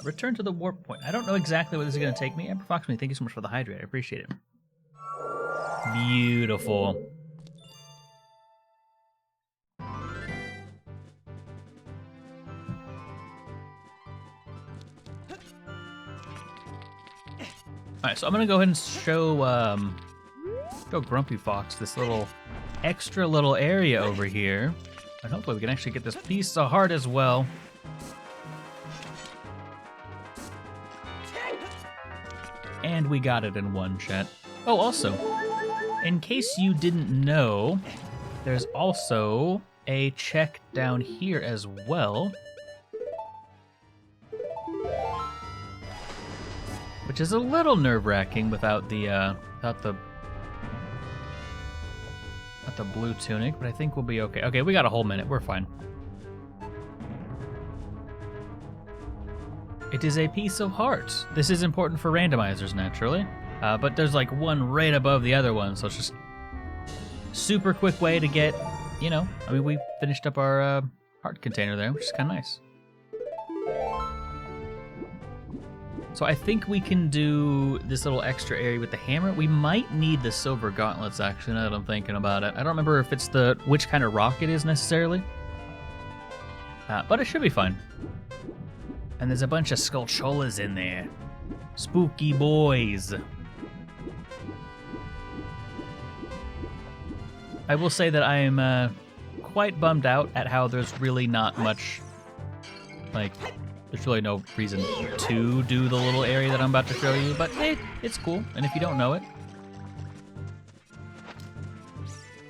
Return to the warp point. I don't know exactly where this is gonna take me. Emperor Foxman, thank you so much for the hydrate. I appreciate it. Beautiful. Alright, so I'm gonna go ahead and show Grumpy Fox this little extra little area over here. And hopefully we can actually get this piece of heart as well. And we got it in one, chat. Oh, also, in case you didn't know, there's also a check down here as well. Which is a little nerve-wracking without the blue tunic, but I think we'll be okay. Okay, we got a whole minute. We're fine. It is a piece of heart. This is important for randomizers, naturally. But there's like one right above the other one, so it's just super quick way to get, you know, I mean, we finished up our heart container there, which is kind of nice. So I think we can do this little extra area with the hammer. We might need the silver gauntlets, actually, now that I'm thinking about it. I don't remember if it's which kind of rock it is necessarily. But it should be fine. And there's a bunch of Skullcholas in there. Spooky boys. I will say that I am quite bummed out at how there's really not much, like, there's really no reason to do the little area that I'm about to show you, but hey, it's cool, and if you don't know it.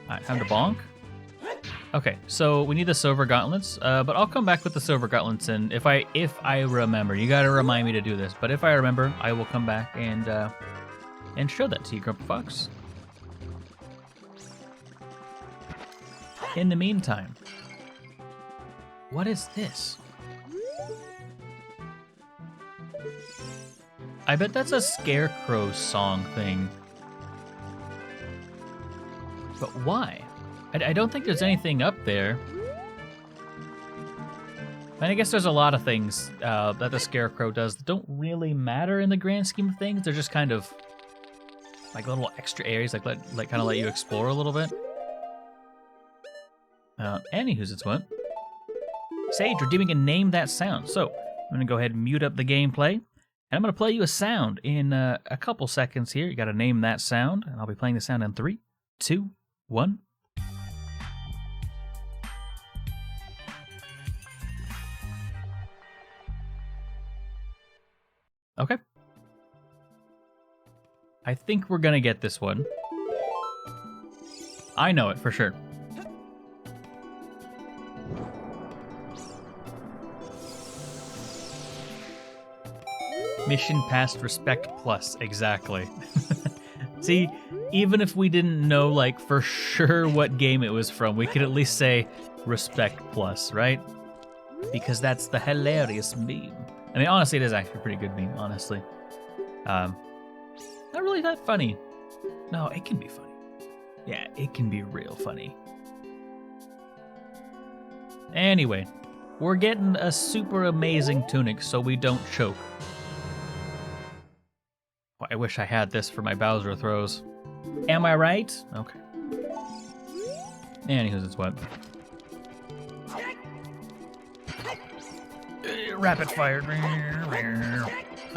Alright, time to bonk. Okay, so we need the silver gauntlets, but I'll come back with the silver gauntlets, and if I remember, you gotta remind me to do this, but if I remember, I will come back and show that to you, Grumpy Fox. In the meantime, what is this? I bet that's a Scarecrow song thing. But why? I don't think there's anything up there. And I guess there's a lot of things that the Scarecrow does that don't really matter in the grand scheme of things. They're just kind of like little extra areas, like kind of let you explore a little bit. Anywho's it's what? Sage, redeeming a name that sound. So I'm gonna go ahead and mute up the gameplay. And I'm going to play you a sound in a couple seconds here. You got to name that sound, and I'll be playing the sound in 3, 2, 1. Okay. I think we're going to get this one. I know it for sure. Mission passed, respect plus, exactly. See, even if we didn't know, like, for sure what game it was from, we could at least say respect plus, right? Because that's the hilarious meme. I mean, honestly, it is actually a pretty good meme, honestly. Not really that funny. No, it can be funny. Yeah, it can be real funny. Anyway, we're getting a super amazing tunic so we don't choke. I wish I had this for my Bowser throws. Am I right? Okay. Anywho's it's what? Rapid fire.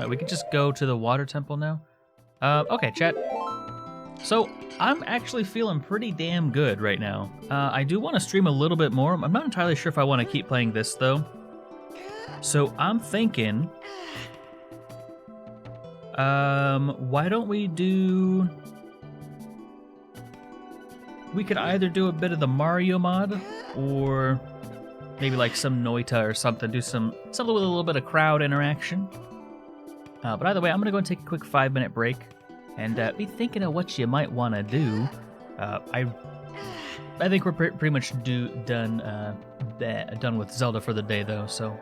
We can just go to the water temple now. Okay, chat. So I'm actually feeling pretty damn good right now. I do want to stream a little bit more. I'm not entirely sure if I want to keep playing this though. So I'm thinking, why don't we do... We could either do a bit of the Mario mod, or maybe like some Noita or something, do something with a little bit of crowd interaction. But either way, I'm gonna go and take a quick 5-minute break, and be thinking of what you might want to do. I think we're pretty much done with Zelda for the day though, so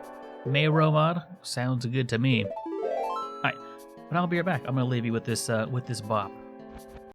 Mayro mod sounds good to me. Alright, but I'll be right back. I'm gonna leave you with this bop.